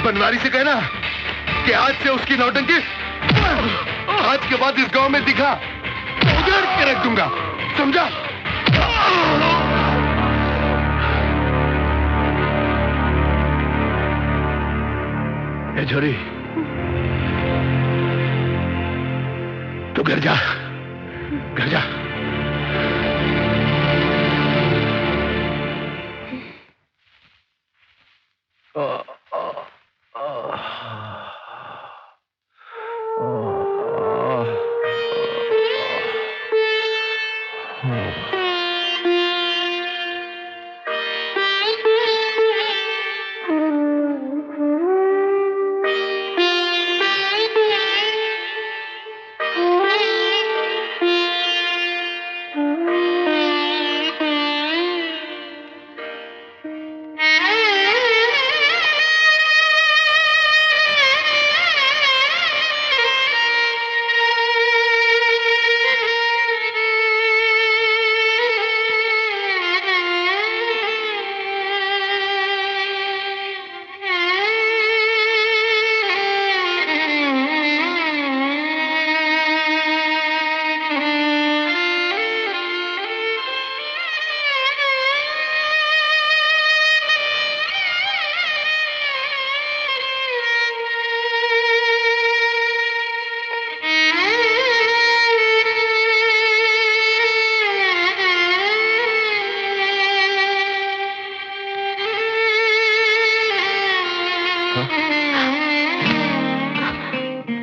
बनवारी से कहना कि आज से उसकी नौटंकी आज के बाद इस गांव में दिखा तो उधेड़ के रख दूंगा, समझा? ए छोरी, तू घर जा, घर जा।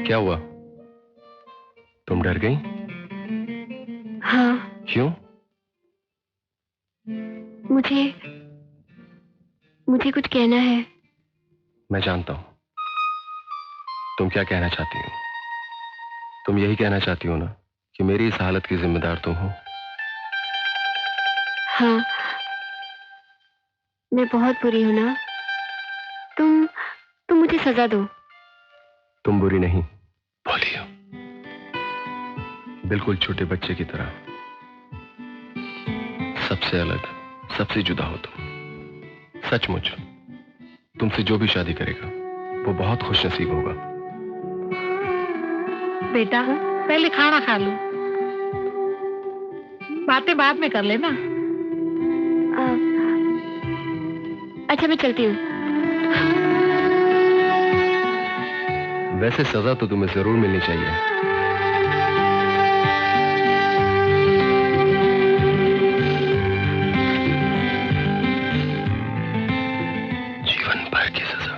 क्या हुआ? तुम डर गई? हाँ। क्यों? मुझे कुछ कहना है। मैं जानता हूं तुम क्या कहना चाहती हो। तुम यही कहना चाहती हो ना कि मेरी इस हालत की जिम्मेदार तुम हो। हाँ, मैं बहुत बुरी हूं ना। तुम मुझे सजा दो। तुम बुरी नहीं, भोली हो, बिल्कुल छोटे बच्चे की तरह। सबसे अलग, सबसे जुदा हो तुम। सचमुच तुमसे जो भी शादी करेगा वो बहुत खुशनसीब होगा। बेटा, पहले खाना खा लो, बातें बाद में कर लेना। अच्छा, मैं चलती हूँ। वैसे सजा तो तुम्हें जरूर मिलनी चाहिए। जीवन भर की सजा।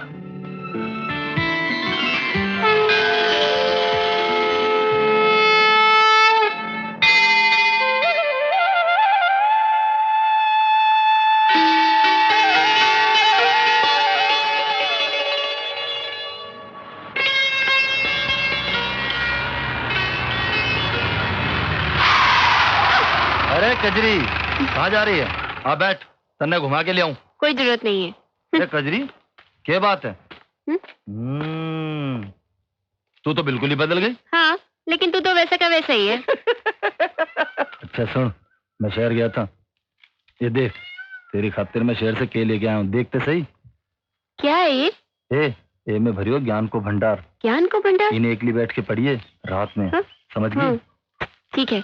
अरे कजरी, कहाँ जा रही है? आ बैठ, तन्ने घुमा के ले आऊं। कोई जरूरत नहीं है। अरे कजरी, क्या बात है? तू तो बिल्कुल ही बदल गई। हाँ, लेकिन तू तो वैसा का वैसा ही है। अच्छा सुन, मैं शहर गया था, ये देख तेरी खातिर मैं शहर से के लेके आया हूँ, देखते सही। क्या है ये? ए में भरियो ज्ञान को भंडार। ज्ञान को भंडार? इन्हें एकली बैठ के पढ़िए रात में। हाँ? समझ गई? ठीक है।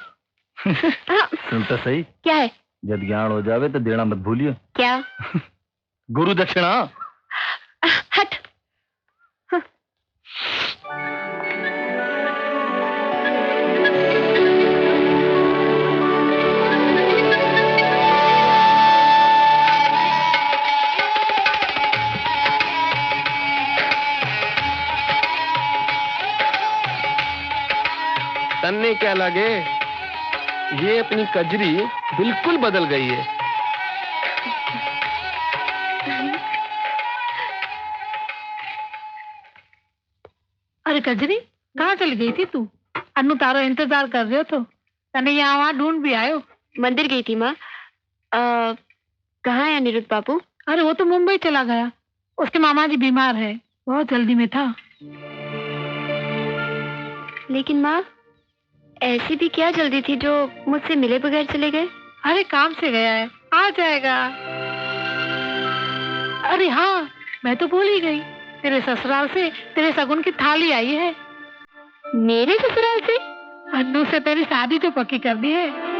सुनता सही। क्या है? जब ज्ञान हो जावे तो देना मत भूलियो। क्या? गुरु दक्षिणा। हट। तन्ने क्या लगे, ये अपनी कजरी बिल्कुल बदल गई है। अरे कजरी, कहाँ चली गई थी तू? अन्नू तारो इंतजार कर रहे हो तो तने यहाँ वहाँ ढूंढ भी आयो। मंदिर गई थी माँ। कहाँ है अनिरुद्ध बाबू? अरे वो तो मुंबई चला गया, उसके मामा जी बीमार है, बहुत जल्दी में था। लेकिन माँ, ऐसी भी क्या जल्दी थी जो मुझसे मिले बगैर चले गए? अरे काम से गया है, आ जाएगा। अरे हाँ, मैं तो भूल ही गई, तेरे ससुराल से तेरे शगुन की थाली आई है। मेरे ससुराल से? अन्नू से तेरी शादी तो पक्की कर दी है।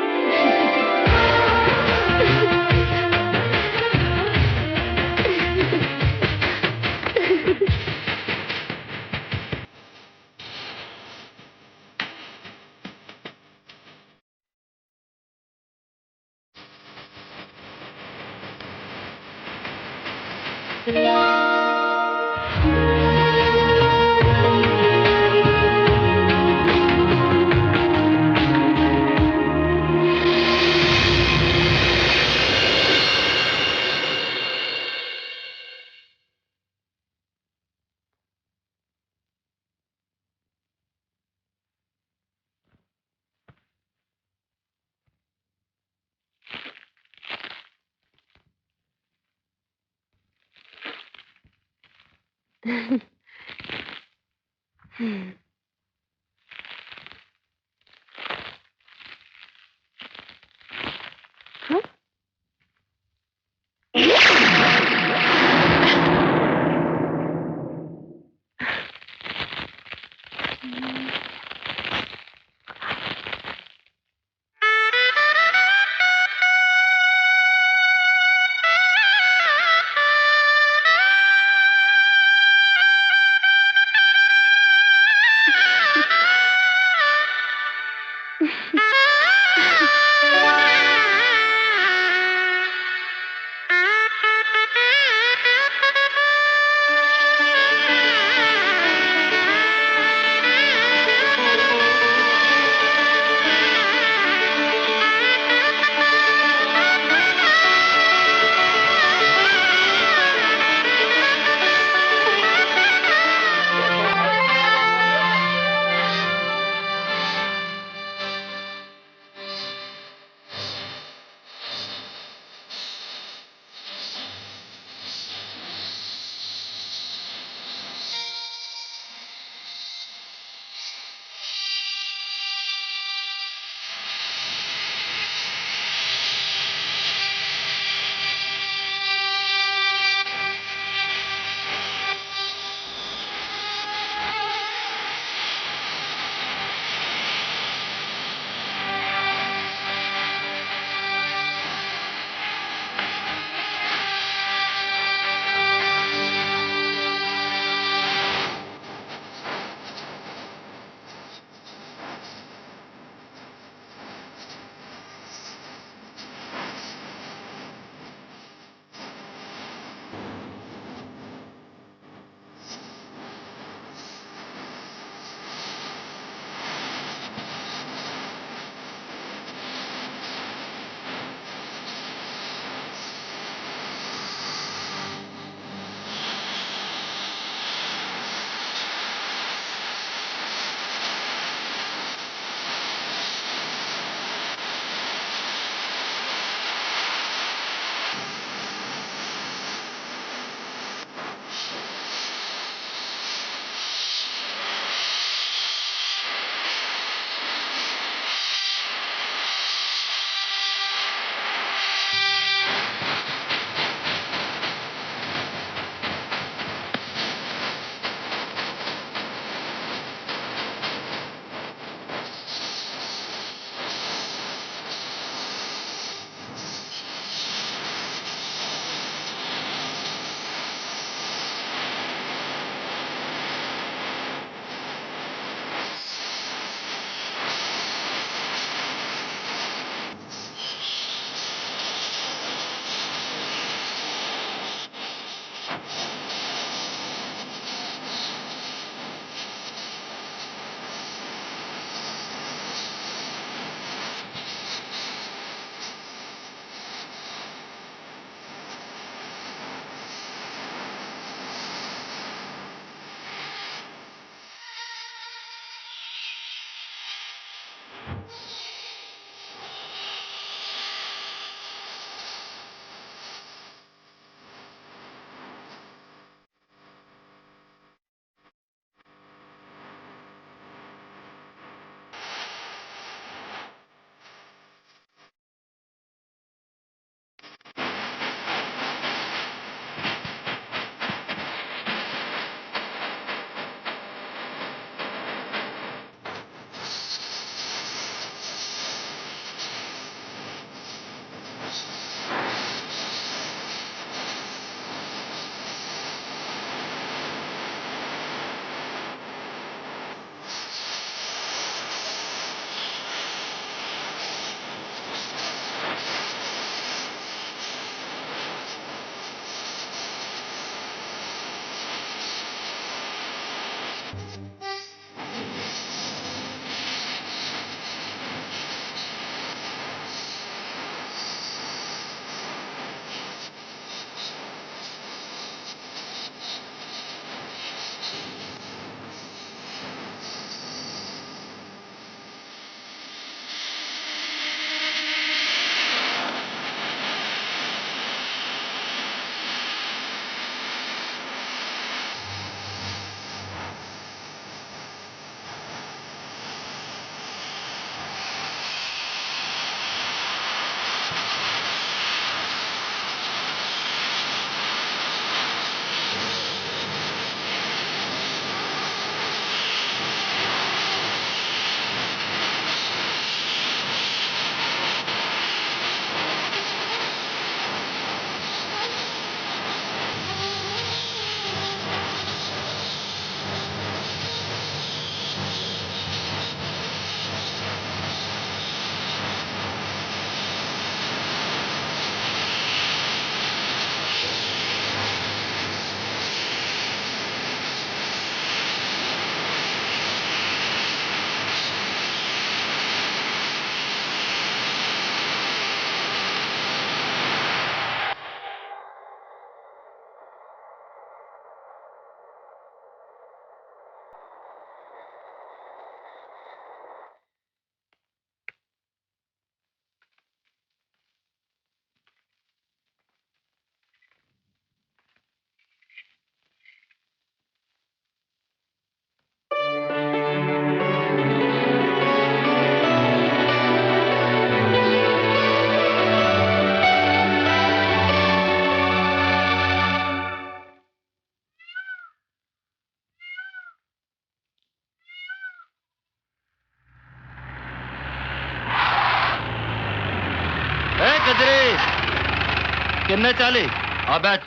किन्ने चाली आ बैठ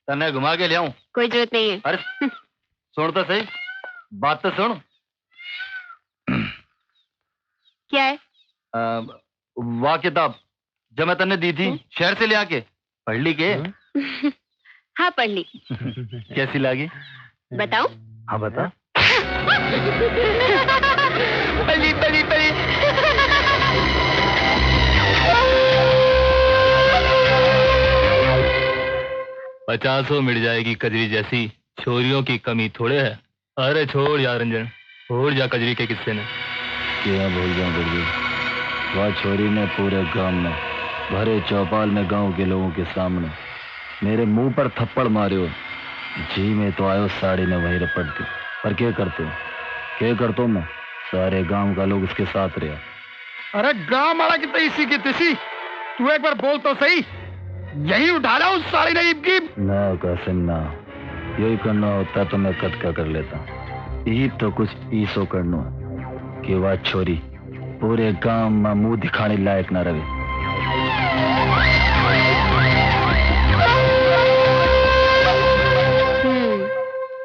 तन्ने घुमा के ले आऊं। कोई जरूरत नहीं है। अरे सुन तो सही, बात तो सुन। क्या है? वाह किताब जब मैं तन्ने दी थी शहर से ले आके पढ़ ली के? हाँ पढ़ ली। कैसी लगी बताओ? हाँ बता। पढ़ी पढ़ी पढ़ी। 50 मिट जाएगी कजरी जैसी छोरियों की कमी थोड़े है। अरे छोड़ यार रंजन, छोड़ जा कजरी के किस्से ने। क्या भूल जाऊं गुरु, वह छोरी ने पूरे गांव में भरे चौपाल में गांव के लोगों के सामने मेरे मुंह पर थप्पड़ मारे। जी में तो आयो साड़ी ने वही रपट दी, पर क्या करते मैं, सारे गांव का लोग इसके साथ रहा। अरे गांव वाला की तैसी की तिसी, तू एक बार बोल तो सही, यही उठा ला उस साड़ी ने ईब की। ना कासिम ना, यही करना होता तो मैं कद का कर लेता। ईब तो कुछ ईसो करना कि वह छोरी पूरे गांव में मुंह दिखाने लायक ना रहे।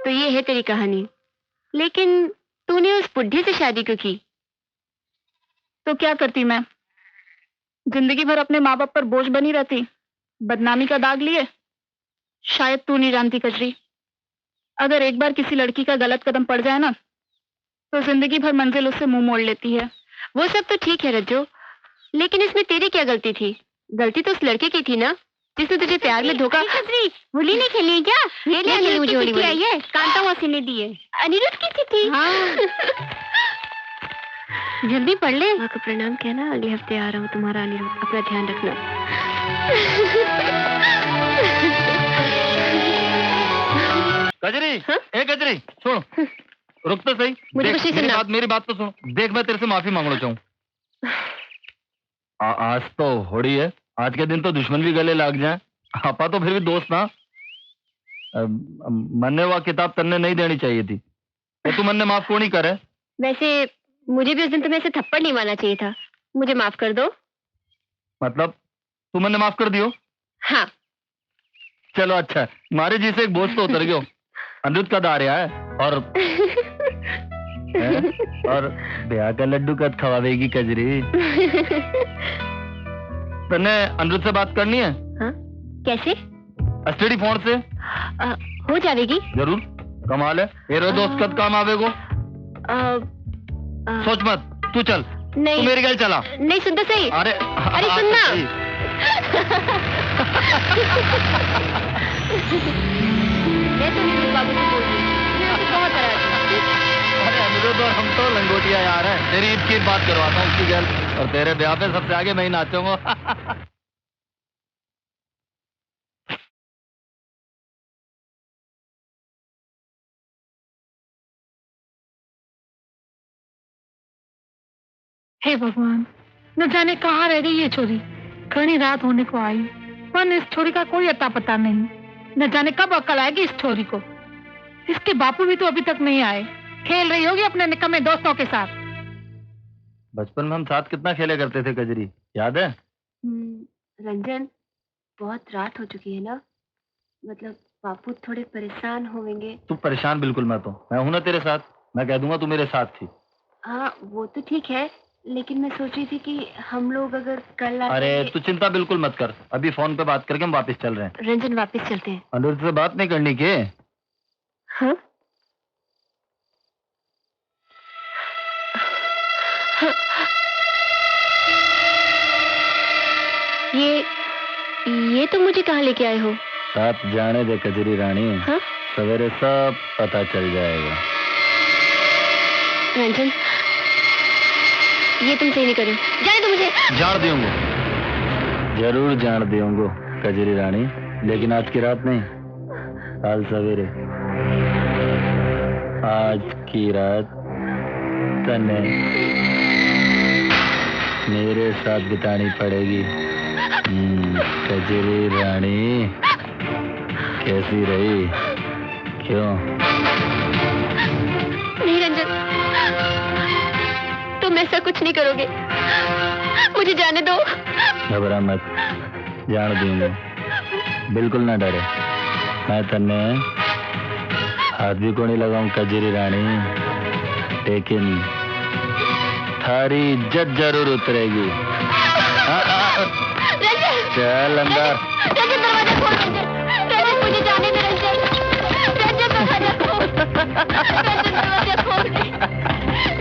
तो ये है तेरी कहानी, लेकिन तूने उस बुढ़ी से शादी क्यों की? तो क्या करती मैं, जिंदगी भर अपने माँ बाप पर बोझ बनी रहती, बदनामी का दाग लिए। शायद तू नहीं जानती कजरी, अगर एक बार किसी लड़की का गलत कदम पड़ जाए ना तो जिंदगी भर मंजिल उससे मुंह मोड़ लेती है। वो सब तो ठीक है रज्जो, लेकिन इसमें तेरी क्या गलती थी? गलती तो उस लड़के की थी ना, जिसने तुझे प्यार में धोखा। होली नहीं खेली क्या? ये नहीं खेली मुझे होली। है कांता वासी ने दी है। अनिरुद्ध की चिट्ठी। हाँ। जल्दी पढ़ ले। माँ को प्रणाम कहना, अगले हफ्ते आ रहा हूँ तुम्हारा अनिरुद्ध, अपना ध्यान रखना। कजरी, ए कजरी सुन, रुक तो सही। मुझे कुछ नहीं सुनना। मेरी बात तो सुन। देख मैं तेरे से माफी मांगना चाहूँ। आज तो होड़ी है, आज के दिन तो दुश्मन भी गले लग जाए, आपा तो फिर भी दोस्त ना। मन्ने वह किताब तन्ने नहीं देनी चाहिए थी, तो तू मन्ने माफ क्यों नहीं करे? वैसे मुझे भी उस दिन तुम्हें ऐसे थप्पड़ नहीं मारना चाहिए था, मुझे माफ कर दो। मतलब तू मन्ने माफ कर दियो? हाँ। चलो अच्छा, मारे जी से एक बोझ तो उतर गयो। अनिरुद्ध का दार है और ब्याह का लड्डू कद खवावेगी कजरी? तन्ने अनिरुद्ध से बात करनी है? हाँ? कैसे? एसटीडी फोन से हो जाएगी। जरूर, कमाल है। मेरे दोस्त कद काम आवेगो। सोच मत, तू चल। नहीं, तू मेरी गल चला। नहीं सुनता सही। अरे सुनना। मैं तो नहीं बाबू से बोल रही हूँ, बहुत अरे अनिरुद्ध और हम तो लंगोटिया यार हैं। तेरी ईद की बात करवाता हूँ उसकी गल, और तेरे ब्याह पे सबसे आगे मैं ही नाचूंगा। हे भगवान, न जाने कहाँ रह गई ये छोरी। घनी रात होने को आई, पर इस छोरी का कोई अता पता नहीं। न जाने कब अकल आएगी इस छोरी को। इसके बापू भी तो अभी तक नहीं आए, खेल रही होगी अपने निकम्मे दोस्तों के साथ। बचपन में हम साथ कितना खेले करते थे कजरी, याद है? रंजन, बहुत रात हो चुकी है ना, मतलब बापू थोड़े परेशान होंगे। तू परेशान बिल्कुल मत हो, मैं हूं ना तेरे साथ। मैं कह दूंगा तू मेरे साथ थी। हाँ वो तो ठीक है, लेकिन मैं सोच रही थी कि हम लोग अगर कल अरे तू चिंता बिल्कुल मत कर, अभी फोन पे बात करके हम वापस चल रहे हैं। रंजन वापस चलते हैं। अनिरुद्ध से बात नहीं करनी के? हाँ? ये तो मुझे कहाँ लेके आए हो? साथ जाने दे कजरी रानी। हाँ? सवेरे सब पता चल जाएगा। रंजन, ये तुम सही नहीं करो, जाने दो मुझे। जान दूंगा, जरूर जान दूंगा कजरी रानी, लेकिन आज की रात नहीं, कल सवेरे। आज की रात तने मेरे साथ बितानी पड़ेगी। कजरी रानी कैसी रही? क्यों? नहीं रंजन, तुम ऐसा कुछ नहीं करोगे, मुझे जाने दो। घबरा मत, जान दूंगा। बिल्कुल ना डरे, मैं तन्ने हाथ भी को नहीं लगाऊं कजरी रानी, लेकिन थारी इज्जत जरूर उतरेगी। चल अंदर। रंजन दरवाजा खोल, रंजन मुझे जाने दे, रंजन दरवाजा खोल, रंजन दरवाजा खोल,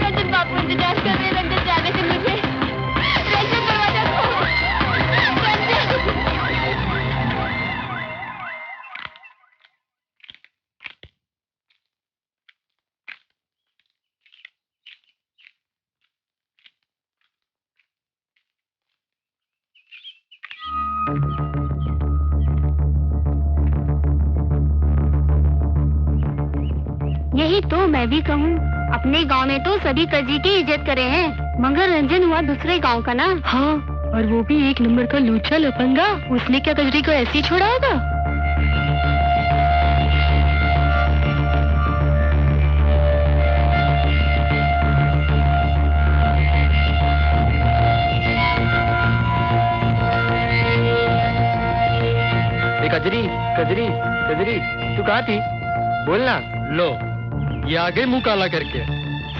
रंजन बापू इंतजार कर रहे, रंजन जाने दे मुझे, रंजन दरवाजा खोल, रंजन। यही तो मैं भी कहूँ, अपने गांव में तो सभी कजरी की इज्जत करे हैं, मगर रंजन हुआ दूसरे गांव का ना। हाँ, और वो भी एक नंबर का लूचा लफंगा, उसने क्या कजरी को ऐसे ही छोड़ा होगा? कजरी कजरी कजरी, तू कहाँ थी? बोलना। लो, ये आ गई मुंह काला करके।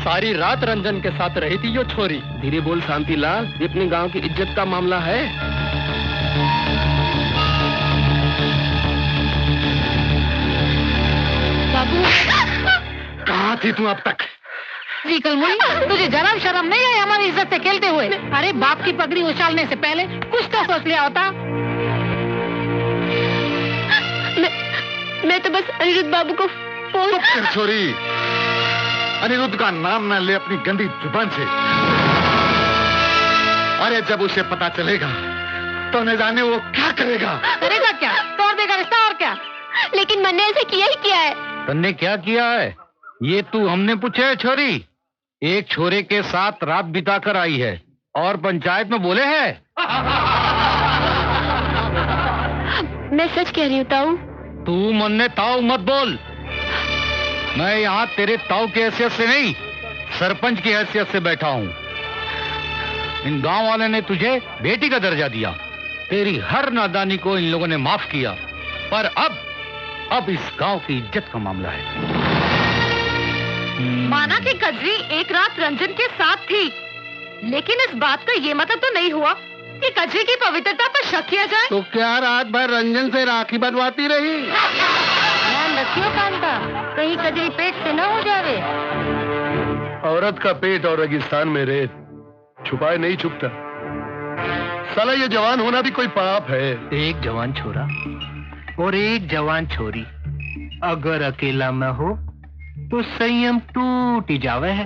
सारी रात रंजन के साथ रही थी यो छोरी। धीरे बोल शांतिलाल, ये अपने गांव की इज्जत का मामला है। बाबू, कहाँ थी तू अब तक? जी कलमुनी, तुझे जरा शर्म नहीं आई हमारी इज्जत से खेलते हुए? अरे बाप की पगड़ी उछालने से पहले कुछ तो सोच लिया होता। मैं तो बस अनिरुद्ध बाबू को फोन। चुप कर छोरी, अनिरुद्ध का नाम न ले अपनी गंदी जुबान से। अरे जब उसे पता चलेगा तो न जाने वो क्या करेगा। करेगा क्या? तोड़ देगा रिश्ता और क्या? लेकिन मैंने ऐसे किया ही क्या है? तन्ने क्या किया है ये तू हमने पूछे है छोरी? एक छोरे के साथ रात बिता कर आई है और पंचायत में बोले है। मैं सच कह रही हूँ ताऊ। तू मन्ने ताऊ मत बोल। मैं यहाँ तेरे ताऊ की हैसियत से नहीं, सरपंच की हैसियत से बैठा हूँ। इन गांव वाले ने तुझे बेटी का दर्जा दिया, तेरी हर नादानी को इन लोगों ने माफ किया, पर अब इस गांव की इज्जत का मामला है। माना कि कजरी एक रात रंजन के साथ थी, लेकिन इस बात का ये मतलब तो नहीं हुआ कि कजरी की पवित्रता पर शक किया जाए। तो क्या रात भर रंजन से राखी बंधवाती रही? ध्यान रखियो कांता, कहीं कजरी पेट से न हो जावे। औरत का पेट और रेगिस्तान में रेत छुपाए नहीं छुपता। साला ये जवान होना भी कोई पाप है। एक जवान छोरा और एक जवान छोरी अगर अकेला में हो तो संयम टूट ही जावे है।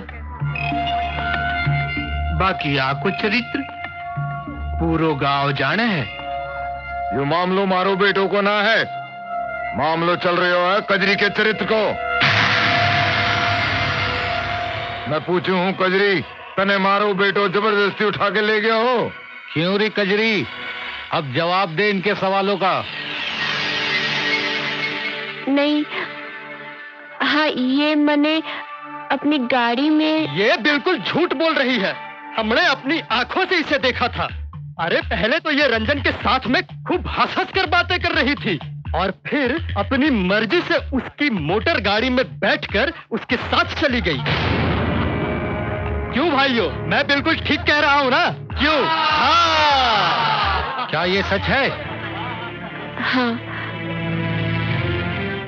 बाकी आको चरित्र पूरो गांव जाने है। ये मामलो मारो बेटों को ना है, मामलो चल रहे हो कजरी के चरित्र को। मैं पूछू हूँ कजरी, तने मारो बेटो जबरदस्ती उठा के ले गया हो? क्यों रे कजरी, अब जवाब दे इनके सवालों का। नहीं, हाँ ये मैंने अपनी गाड़ी में। ये बिल्कुल झूठ बोल रही है, हमने अपनी आंखों से इसे देखा था। अरे पहले तो ये रंजन के साथ में खूब हंस कर बातें कर रही थी और फिर अपनी मर्जी से उसकी मोटर गाड़ी में बैठकर उसके साथ चली गई। क्यों भाइयों, मैं बिल्कुल ठीक कह रहा हूँ ना? क्यों? हाँ। क्या ये सच है? हाँ,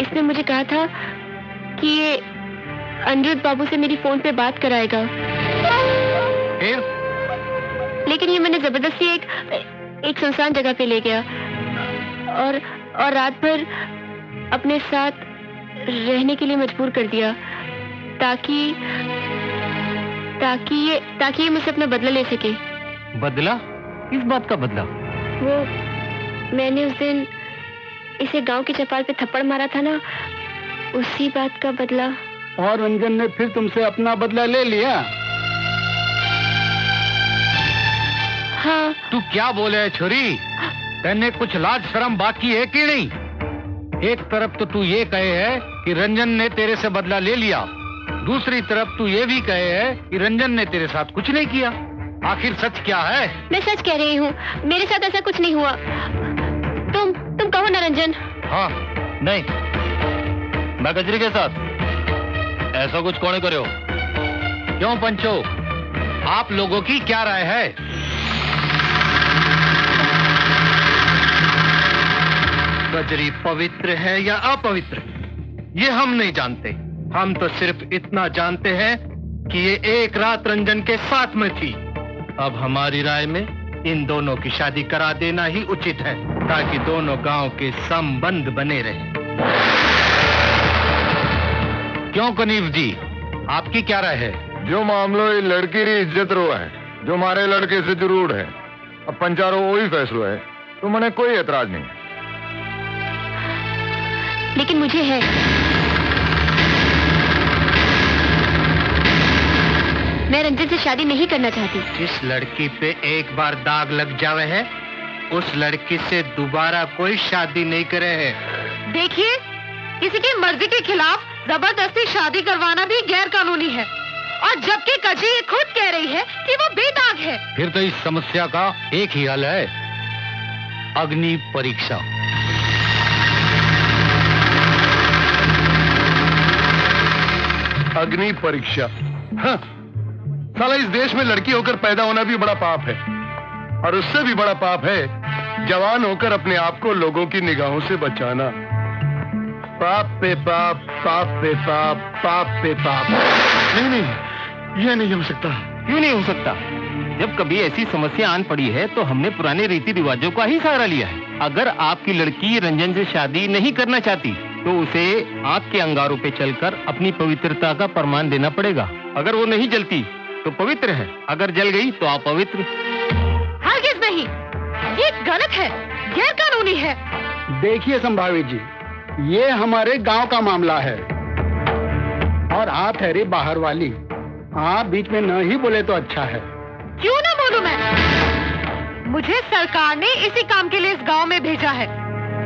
इसने मुझे कहा था कि ये अनिरुद्ध बाबू से मेरी फोन पे बात कराएगा। फिर? लेकिन ये मैंने जबरदस्ती एक सुनसान जगह पे ले गया और रात भर अपने साथ रहने के लिए मजबूर कर दिया ताकि ये मुझसे अपना बदला ले सके। बदला? किस बात का बदला? वो मैंने उस दिन इसे गांव की चपाल पे थप्पड़ मारा था ना, उसी बात का बदला। और रंजन ने फिर तुमसे अपना बदला ले लिया? हाँ। तू क्या बोले है छोरी? तेने कुछ लाज शर्म बाकी है कि नहीं? एक तरफ तो तू ये कहे है कि रंजन ने तेरे से बदला ले लिया, दूसरी तरफ तू ये भी कहे है कि रंजन ने तेरे साथ कुछ नहीं किया। आखिर सच क्या है? मैं सच कह रही हूँ, मेरे साथ ऐसा कुछ नहीं हुआ। तुम कहो ना रंजन? हाँ, नहीं, मैं कजरी के साथ ऐसा कुछ कौन करे हो? क्यों पंचो, आप लोगों की क्या राय है? कजरी पवित्र है या अपवित्र, ये हम नहीं जानते। हम तो सिर्फ इतना जानते हैं कि ये एक रात रंजन के साथ में थी। अब हमारी राय में इन दोनों की शादी करा देना ही उचित है, ताकि दोनों गांव के संबंध बने रहे। क्यों कनीफ जी, आपकी क्या राय है? जो मामलो ये लड़की री इज्जत रो है, जो हमारे लड़के से जरूर है। अब पंचारो वही फैसलो है, तो मैंने कोई एतराज नहीं। लेकिन मुझे है। मैं रंजन से शादी नहीं करना चाहती। जिस लड़की पे एक बार दाग लग जावे है, उस लड़की से दोबारा कोई शादी नहीं करे है। देखिए, किसी की मर्जी के खिलाफ जबरदस्ती शादी करवाना भी गैर कानूनी है, और जबकि कजरी खुद कह रही है कि वो बेदाग है। फिर तो इस समस्या का एक ही हल है, अग्नि परीक्षा। अग्नि परीक्षा? हाँ, साला इस देश में लड़की होकर पैदा होना भी बड़ा पाप है, और उससे भी बड़ा पाप है जवान होकर अपने आप को लोगों की निगाहों से बचाना। पाप पे पाप, पाप पे पाप, पाप पे पाप। नहीं नहीं, यह नहीं हो सकता। क्यों नहीं हो सकता? जब कभी ऐसी समस्या आन पड़ी है तो हमने पुराने रीति रिवाजों का ही सहारा लिया है। अगर आपकी लड़की रंजन से शादी नहीं करना चाहती तो उसे आग के अंगारों पे चलकर अपनी पवित्रता का प्रमाण देना पड़ेगा। अगर वो नहीं जलती तो पवित्र है, अगर जल गई तो अपवित्र। हरगिज़ नहीं, ये गलत है, गैर कानूनी है। देखिए संभावित जी, ये हमारे गांव का मामला है, और आप ठहरे बाहर वाली। आप बीच में न ही बोले तो अच्छा है। क्यों ना बोलूं मैं? मुझे सरकार ने इसी काम के लिए इस गांव में भेजा है।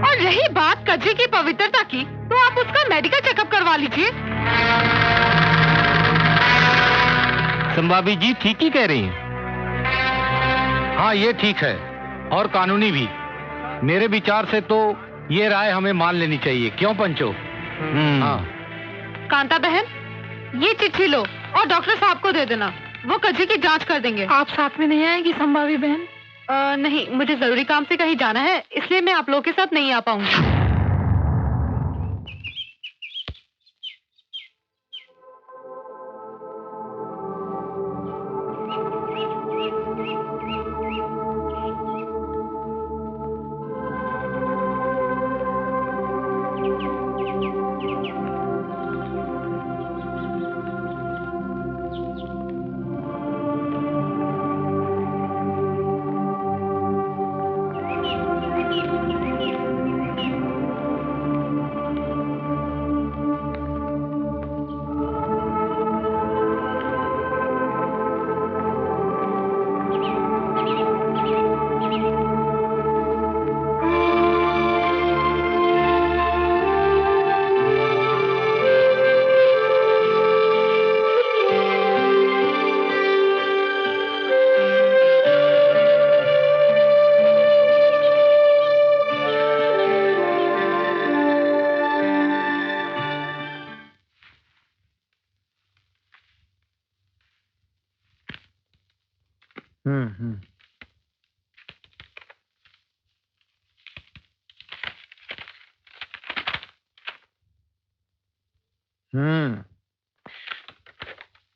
और रही बात कजरी की पवित्रता की, तो आप उसका मेडिकल चेकअप करवा लीजिए। संभावी जी ठीक ही कह रही हैं। हाँ, ये ठीक है, और कानूनी भी। मेरे विचार से तो ये राय हमें मान लेनी चाहिए। क्यों पंचो? हाँ। कांता बहन, ये चिट्ठी लो और डॉक्टर साहब को दे देना, वो कजरी की जांच कर देंगे। आप साथ में नहीं आएगी संभावी बहन? नहीं, मुझे जरूरी काम से कहीं जाना है, इसलिए मैं आप लोगों के साथ नहीं आ पाऊंगी।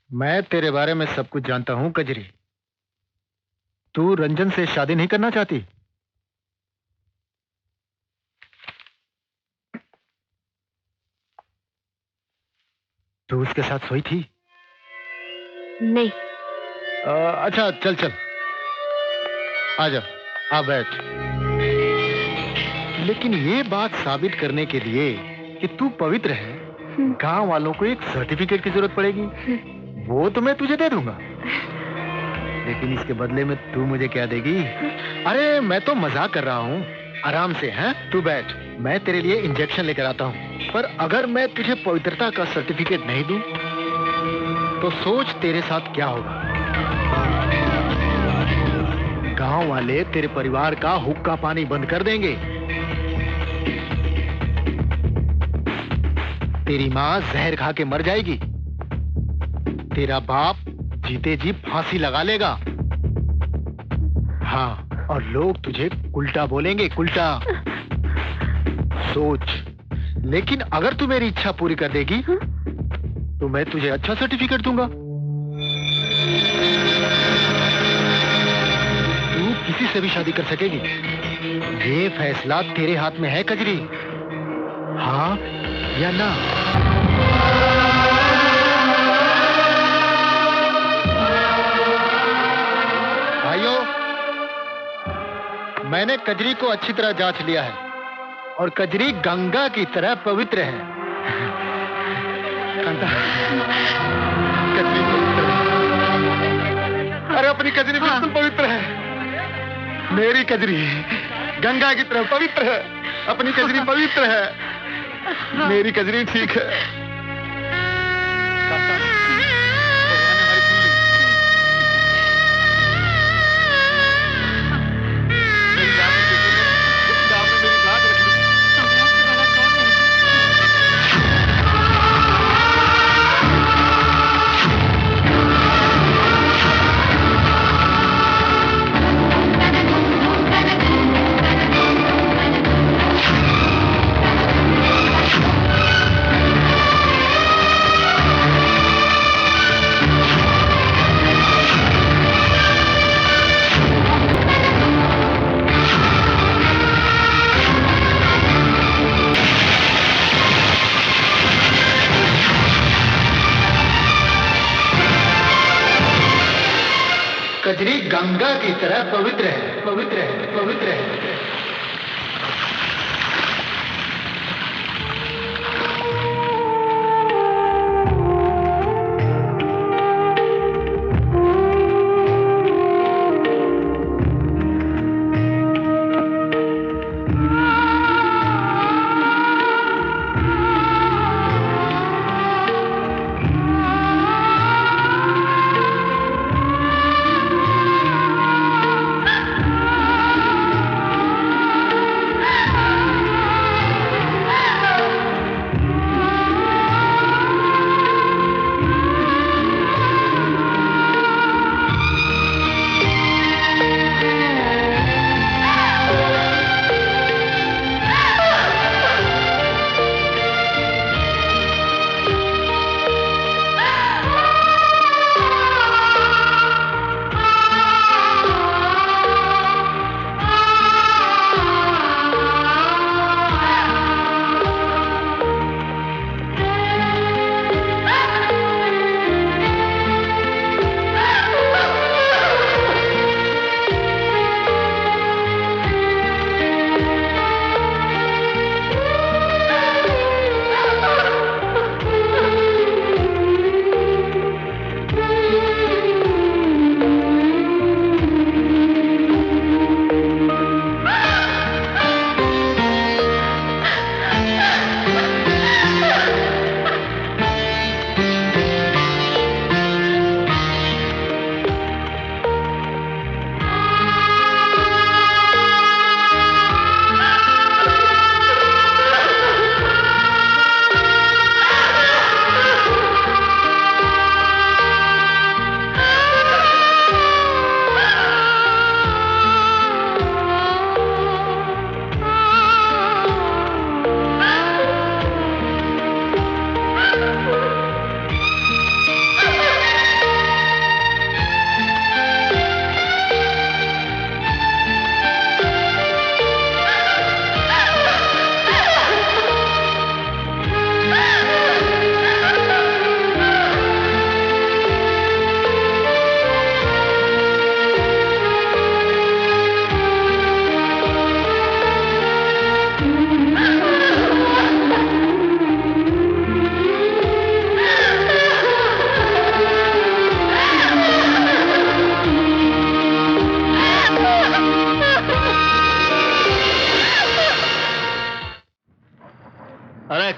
मैं तेरे बारे में सब कुछ जानता हूं कजरी। तू रंजन से शादी नहीं करना चाहती? तू उसके साथ सोई थी? नहीं। अच्छा चल चल, आजा, आ बैठ। लेकिन ये बात साबित करने के लिए कि तू पवित्र है, गांव वालों को एक सर्टिफिकेट की जरूरत पड़ेगी। वो तो मैं तुझे दे दूंगा, लेकिन इसके बदले में तू मुझे क्या देगी? अरे मैं तो मजाक कर रहा हूँ, आराम से। हैं, तू बैठ, मैं तेरे लिए इंजेक्शन लेकर आता हूँ। पर अगर मैं तुझे पवित्रता का सर्टिफिकेट नहीं दूं, तो सोच तेरे साथ क्या होगा। गांव वाले तेरे परिवार का हुक्का पानी बंद कर देंगे, तेरी माँ जहर खा के मर जाएगी, तेरा बाप जीते जी फांसी लगा लेगा। हाँ, और लोग तुझे उल्टा बोलेंगे, उल्टा। सोच, लेकिन अगर तू मेरी इच्छा पूरी कर देगी तो मैं तुझे अच्छा सर्टिफिकेट दूंगा। तू किसी से भी शादी कर सकेगी। ये फैसला तेरे हाथ में है कजरी, हाँ या ना। भाइयों, मैंने कजरी को अच्छी तरह जांच लिया है और कजरी गंगा की तरह पवित्र है। कजरी पवित्र है। अरे अपनी कजरी बिल्कुल पवित्र है। मेरी कजरी गंगा की तरह पवित्र है। अपनी कजरी पवित्र है। मेरी कजरी ठीक है। कजरी गंगा की तरह पवित्र है, पवित्र है, पवित्र है।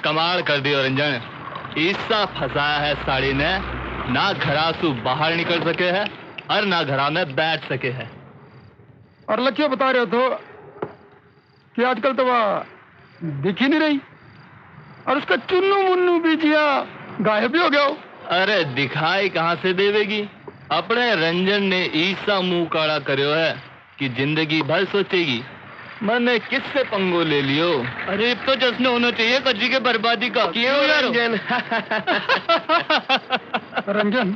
कमाल कर दियो रंजन, ऐसा फंसाया है साड़ी ने, ना घरासू बाहर निकल सके है और ना घरा में बैठ सके है। और लक्ष्य बता रहे हो तो कि आजकल तो वह दिख ही नहीं रही, और उसका चुन्नू मुन्नू बिजिया गायब ही हो गया हो। अरे दिखाई कहाँ से देवेगी? अपने रंजन ने ईसा मुंह काड़ा करो है कि जिंदगी भर सोचेगी। मैंने किससे पंगो ले लियो? अरे तो जश्न होना चाहिए कजरी के बर्बादी का। क्यों रंजन? रंजन,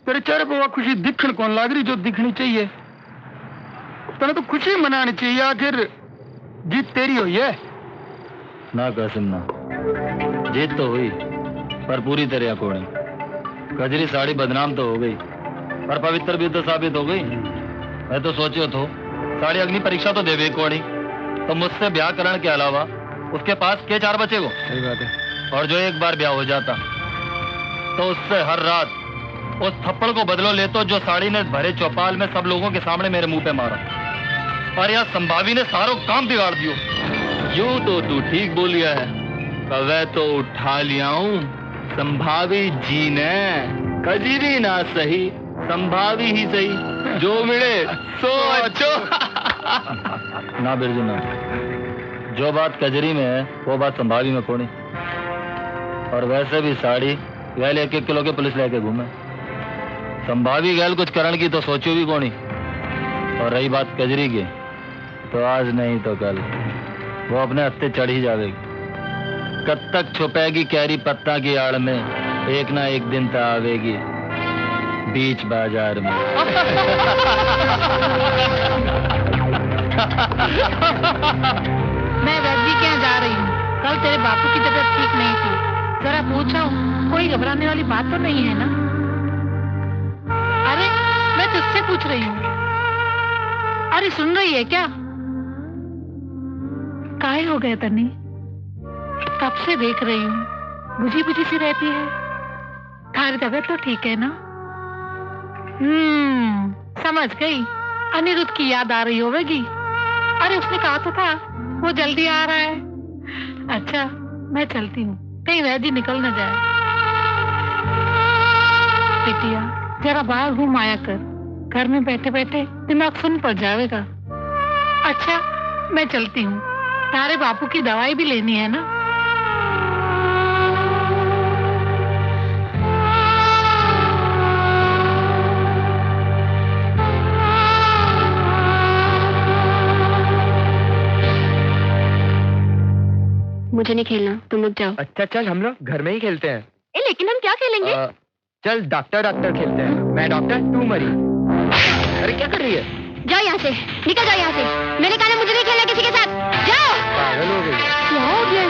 तेरे चेहरे पर वह खुशी दिखण कौन लाग रही जो दिखनी चाहिए? तने तो खुशी मनानी चाहिए, आखिर जीत तेरी हुई है। ना कासिम ना, जीत तो हुई पर पूरी तरह कोणी। कजरी साड़ी बदनाम तो हो गई पर पवित्र भी तो साबित हो गई। मैं तो सोचो तो साड़ी अग्नि परीक्षा तो देवे कोणी, तो मुझसे ब्याह करने के अलावा उसके पास के 4 बचे को। सही बात है। और जो एक बार ब्याह हो जाता तो उससे हर रात उस थप्पड़ को बदलो ले तो जो साड़ी ने भरे चौपाल में सब लोगों के सामने मेरे मुंह पे मारा, और यह संभावी ने सारों काम बिगाड़ दियो। यूं तो तू ठीक बोलिया है, कवे तो उठा लिया हूं संभावी जी ने। कजरी ना सही, संभावी ही सही, जो मिले सो अच्छो। ना बिरजू ना, जो बात कजरी में है वो बात संभावी में कोनी। और वैसे भी साड़ी गैल 1-1 किलो के पुलिस लेके घूमे, संभावी गैल कुछ करण की तो सोचो भी कोनी। और रही बात कजरी की, तो आज नहीं तो कल वो अपने हत्थे चढ़ ही जाएगी। कब तक छुपेगी कैरी पत्ता की आड़ में, एक ना एक दिन तो आवेगी बीच बाजार में। मैं वैद्य के यहाँ जा रही हूँ। कल तेरे बापू की तबीयत ठीक नहीं थी, जरा पूछा हूँ, कोई घबराने वाली बात तो नहीं है ना? अरे मैं तुझसे पूछ रही हूँ। अरे सुन रही है क्या? काहे हो गए तनी? कब से देख रही हूँ, बुझी बुझी सी रहती है। तुम्हारी तबीयत तो ठीक है ना? समझ गई, अनिरुद्ध की याद आ रही होगी। अरे उसने कहा तो था वो जल्दी आ रहा है। अच्छा मैं चलती हूँ, कहीं वैद्य निकल न जाए। बिटिया जरा बाहर घूम आया कर, घर में बैठे बैठे दिमाग सुन पड़ जाएगा। अच्छा मैं चलती हूँ, तारे बापू की दवाई भी लेनी है ना। मुझे नहीं खेलना, तुम लोग जाओ। अच्छा चल हम लोग घर में ही खेलते हैं। लेकिन हम क्या खेलेंगे? चल डॉक्टर डॉक्टर खेलते हैं। मैं डॉक्टर तू मरी। अरे क्या कर रही है? जाओ यहाँ से, निकल जाओ यहाँ से। मैंने कहा मुझे नहीं खेलना किसी के साथ, जाओ। पागल हो गई है। क्या हो गया?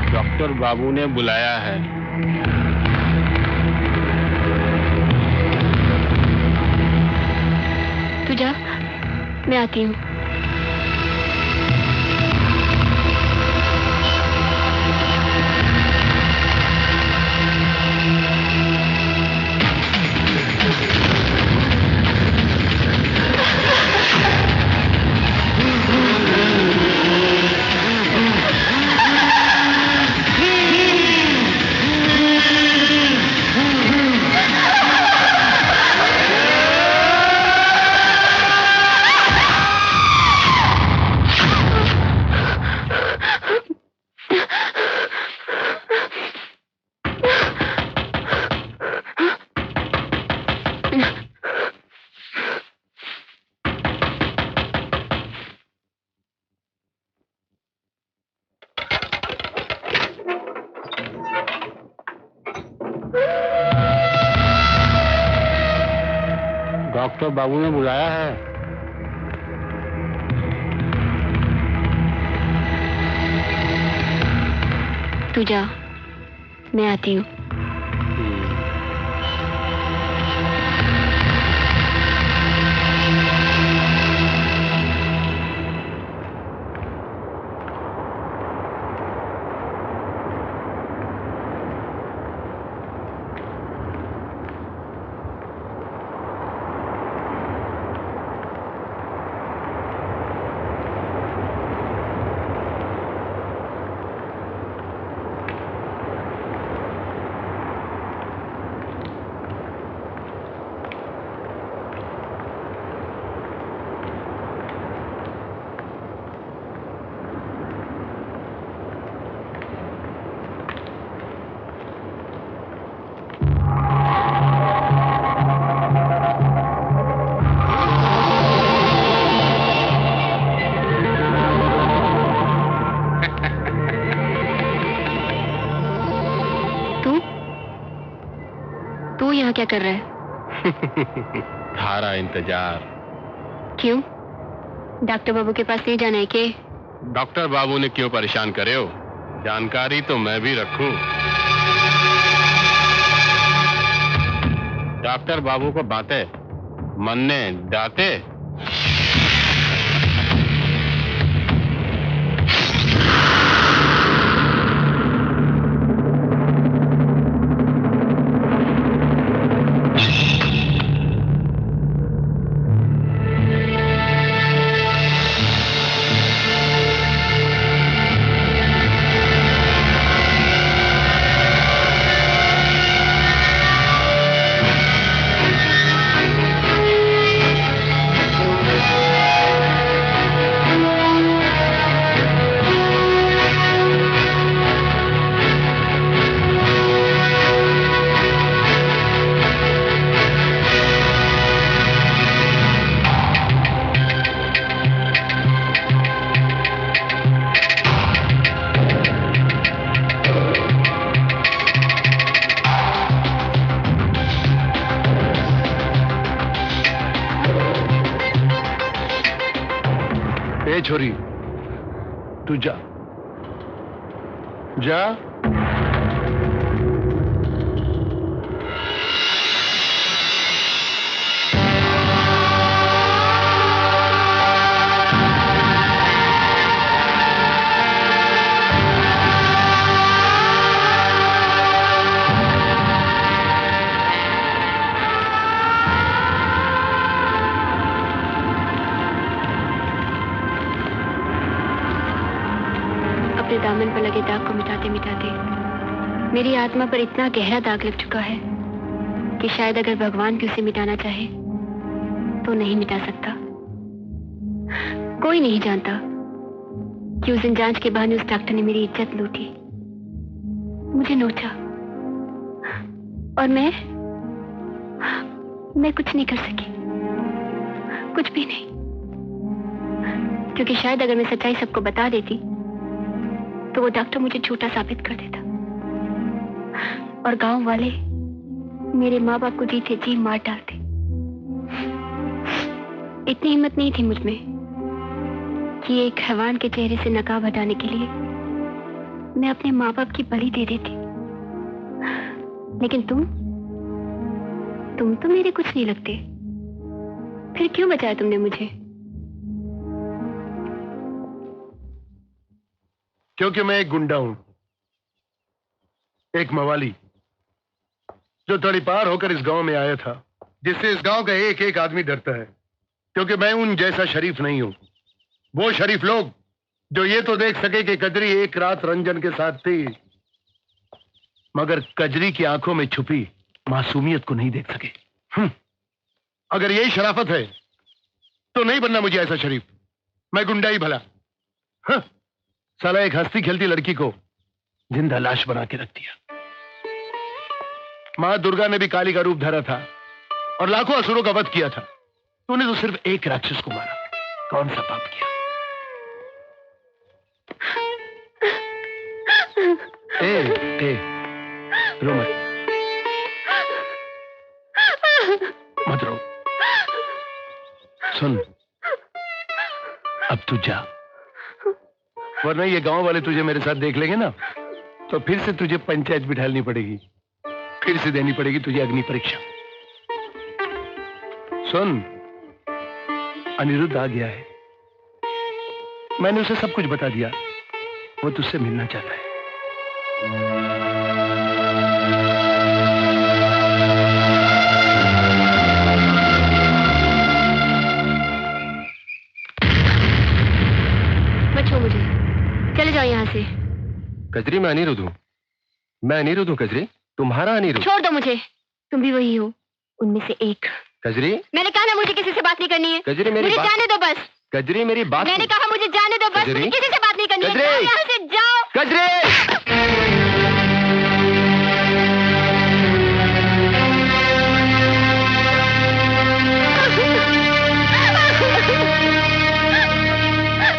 डॉक्टर बाबू ने बुलाया है। तू जा, मैं आती हूँ। डॉक्टर बाबू ने बुलाया है। तू जा, मैं आती हूँ। यहाँ क्या कर रहा है? थारा इंतजार। क्यों? डॉक्टर बाबू के पास नहीं जाना है के? डॉक्टर बाबू ने क्यों परेशान करे हो? जानकारी तो मैं भी रखूं। डॉक्टर बाबू को बातें मनने दाते। छोरी तू जा जा। दामन पर लगे दाग को मिटाते मिटाते मेरी आत्मा पर इतना गहरा दाग लग चुका है कि शायद अगर भगवान भी उसे मिटाना चाहे तो नहीं मिटा सकता। कोई नहीं जानता कि उस दिन जांच के बहाने उस डॉक्टर ने मेरी इज्जत लूटी, मुझे नोचा, और मैं कुछ नहीं कर सकी, कुछ भी नहीं, क्योंकि शायद अगर मैं सच्चाई सबको बता देती तो वो डॉक्टर मुझे झूठा साबित कर देता और गांव वाले मेरे माँ बाप को जीते जी मार डालते। इतनी हिम्मत नहीं थी मुझ में कि एक हैवान के चेहरे से नकाब हटाने के लिए मैं अपने माँ बाप की बलि दे देती। लेकिन तुम तो मेरे कुछ नहीं लगते, फिर क्यों बचाया तुमने मुझे? क्योंकि मैं एक गुंडा हूं, एक मवाली जो तड़ीपार होकर इस गांव में आया था, जिससे इस गांव का एक एक आदमी डरता है। क्योंकि मैं उन जैसा शरीफ नहीं हूं, वो शरीफ लोग जो ये तो देख सके कि कजरी एक रात रंजन के साथ थी, मगर कजरी की आंखों में छुपी मासूमियत को नहीं देख सके। अगर यही शराफत है तो नहीं बनना मुझे ऐसा शरीफ, मैं गुंडा ही भला। साला एक हंसती खेलती लड़की को जिंदा लाश बना के रख दिया। मां दुर्गा ने भी काली का रूप धरा था और लाखों असुरों का वध किया था। तूने तो सिर्फ एक राक्षस को मारा, कौन सा पाप किया? ए, रो मत रो। सुन, अब तू जा, वरना ये गांव वाले तुझे मेरे साथ देख लेंगे ना, तो फिर से तुझे पंचायत बिठानी पड़ेगी, फिर से देनी पड़ेगी तुझे अग्नि परीक्षा। सुन, अनिरुद्ध आ गया है, मैंने उसे सब कुछ बता दिया, वो तुझसे मिलना चाहता है। बचो मुझे, चले जाओ यहाँ से। कजरी, मैं अनिरुद्ध हूँ, मैं अनिरुद्ध हूँ कजरी, तुम्हारा अनिरुद्ध। छोड़ दो मुझे, तुम भी वही हो, उनमें से एक। कजरी, मैंने कहा ना मुझे किसी से बात नहीं करनी है। कजरी मेरी मुझे बात जाने दो बस। कजरी मेरी बात, मैंने कहा मुझे जाने दो बस, मुझे किसी से बात नहीं करनी है। जाओ यहाँ से, जाओ। कजरी,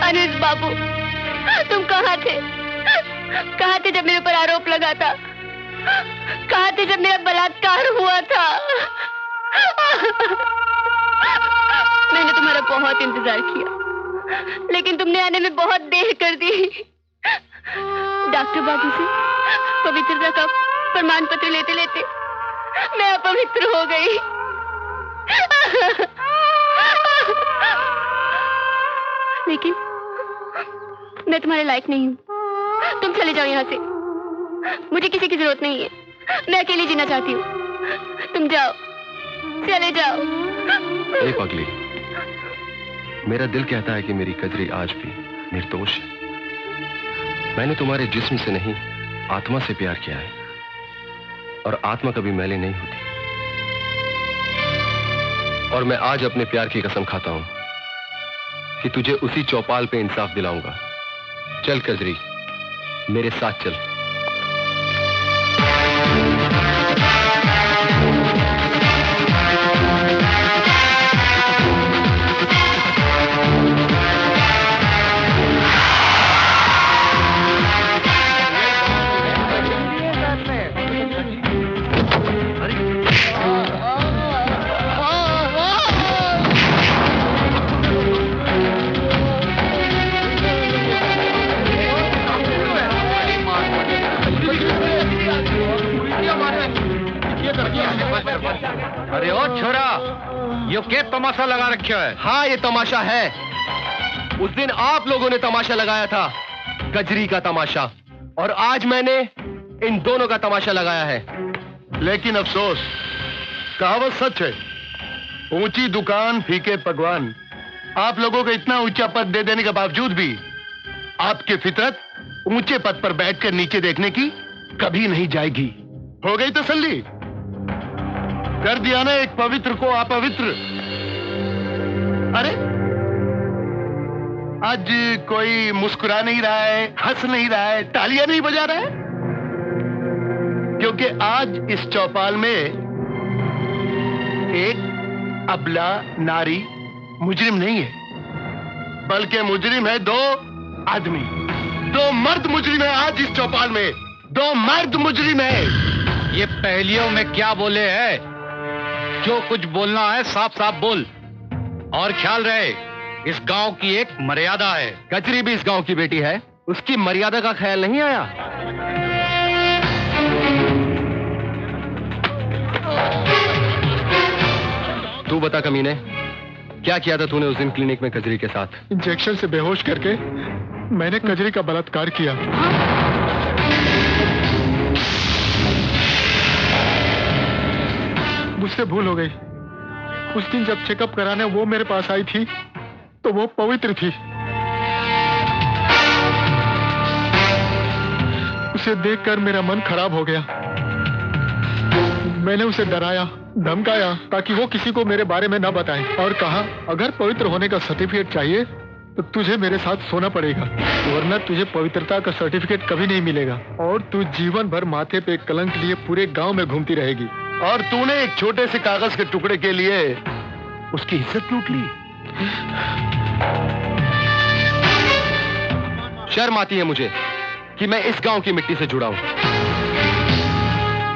अनिरुद्ध बाबू, तुम कहाँ थे? कहाँ थे जब मेरे ऊपर आरोप लगा था? कहाँ थे जब मेरा बलात्कार हुआ था? मैंने तुम्हारा बहुत इंतजार किया, लेकिन तुमने आने में बहुत देर कर दी। डॉक्टर बाबू से पवित्रता का प्रमाण पत्र लेते लेते मैं अपवित्र हो गई। लेकिन मैं तुम्हारे लायक नहीं हूँ। तुम चले जाओ यहाँ से, मुझे किसी की जरूरत नहीं है। मैं अकेली जीना चाहती हूँ। तुम जाओ, चले जाओ। ए पगली, मेरा दिल कहता है कि मेरी कजरी आज भी निर्दोष है। मैंने तुम्हारे जिस्म से नहीं, आत्मा से प्यार किया है, और आत्मा कभी मैले नहीं होती। और मैं आज अपने प्यार की कसम खाता हूं कि तुझे उसी चौपाल पे इंसाफ दिलाऊंगा। चल कजरी, मेरे साथ चल। अरे ओ छोरा, ये क्या तमाशा लगा रखा है? हाँ, ये तमाशा है। उस दिन आप लोगों ने तमाशा लगाया था, कजरी का तमाशा, और आज मैंने इन दोनों का तमाशा लगाया है। लेकिन अफसोस, कहावत सच है, ऊंची दुकान फीके पकवान। आप लोगों को इतना ऊंचा पद दे देने के बावजूद भी आपकी फितरत ऊंचे पद पर बैठकर नीचे देखने की कभी नहीं जाएगी। हो गई तसल्ली? कर दिया ना एक पवित्र को अपवित्र। अरे आज कोई मुस्कुरा नहीं रहा है, हंस नहीं रहा है, तालियां नहीं बजा रहा है, क्योंकि आज इस चौपाल में एक अबला नारी मुजरिम नहीं है, बल्कि मुजरिम है दो आदमी। दो मर्द मुजरिम है आज इस चौपाल में। दो मर्द मुजरिम है। ये पहेलियों में क्या बोले है? जो कुछ बोलना है साफ साफ बोल, और ख्याल रहे इस गांव की एक मर्यादा है। कजरी भी इस गांव की बेटी है, उसकी मर्यादा का ख्याल नहीं आया? तू बता कमीने, क्या किया था तूने उस दिन क्लिनिक में कजरी के साथ? इंजेक्शन से बेहोश करके मैंने कजरी का बलात्कार किया। मुझसे भूल हो गई। उस दिन जब चेकअप कराने वो मेरे पास आई थी तो वो पवित्र थी। उसे देखकर मेरा मन खराब हो गया। मैंने उसे डराया, धमकाया ताकि वो किसी को मेरे बारे में न बताए, और कहा अगर पवित्र होने का सर्टिफिकेट चाहिए तो तुझे मेरे साथ सोना पड़ेगा, वरना तुझे पवित्रता का सर्टिफिकेट कभी नहीं मिलेगा, और तू जीवन भर माथे पे कलंक लिए पूरे गांव में घूमती रहेगी। और तूने एक छोटे से कागज के टुकड़े के लिए उसकी इज्जत लूट ली। शर्म आती है मुझे कि मैं इस गांव की मिट्टी से जुड़ा हूं।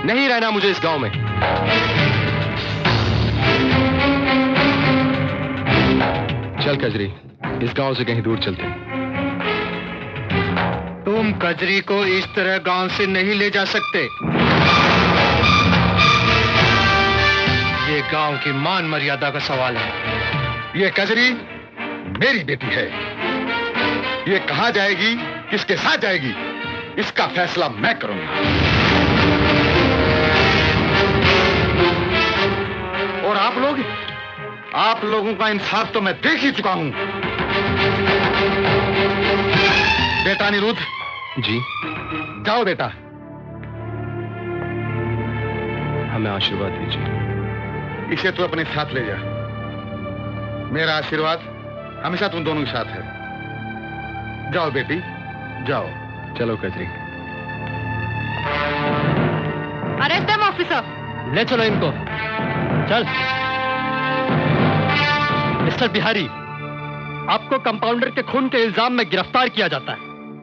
नहीं रहना मुझे इस गांव में। चल कजरी, इस गांव से कहीं दूर चलते हैं। तुम कजरी को इस तरह गांव से नहीं ले जा सकते। ये गांव की मान मर्यादा का सवाल है। ये कजरी मेरी बेटी है। ये कहां जाएगी, किसके साथ जाएगी, इसका फैसला मैं करूंगा। और आप लोगों का इंसाफ तो मैं देख ही चुका हूं। बेटा अनिरुद्ध जी, जाओ बेटा, हमें आशीर्वाद दीजिए। इसे तो अपने साथ ले जा। मेरा आशीर्वाद हमेशा तुम दोनों के साथ है। जाओ बेटी, जाओ। चलो कजरी। Arrest them officer. ले चलो इनको। चल। मिस्टर बिहारी, आपको कंपाउंडर के खून के इल्जाम में गिरफ्तार किया जाता है।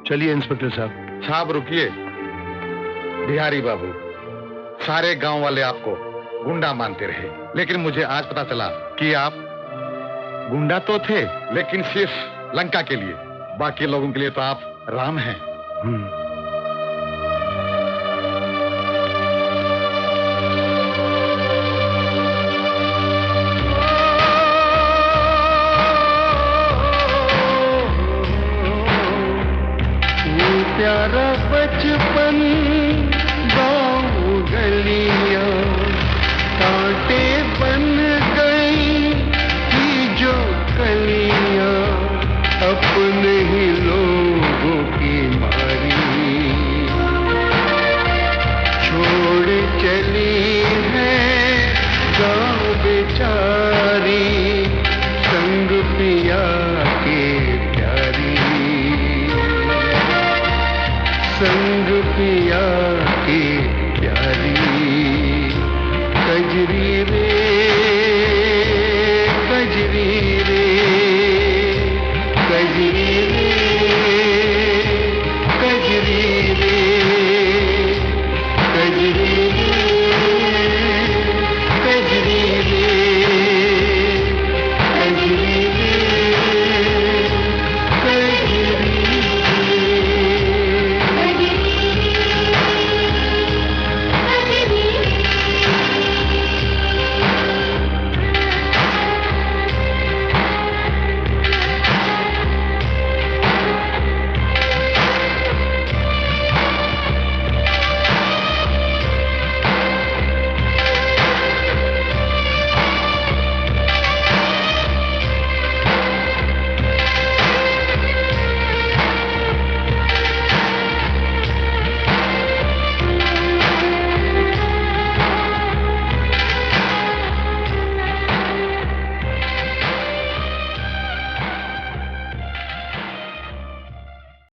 चलिए इंस्पेक्टर साहब। साहब रुकिए। बिहारी बाबू, सारे गांव वाले आपको गुंडा मानते रहे, लेकिन मुझे आज पता चला कि आप गुंडा तो थे, लेकिन सिर्फ लंका के लिए, बाकी लोगों के लिए तो आप राम हैं। प्यारा बचपन गाँव गलियां कांटे बन गई थी जो कलियां, अपने ही लोगों की मारी छोड़ चली है गाँव बेचारी, संग पिया के प्यारी, संग पिया की प्यारी। कजरी रे कजरी रे कजरी रे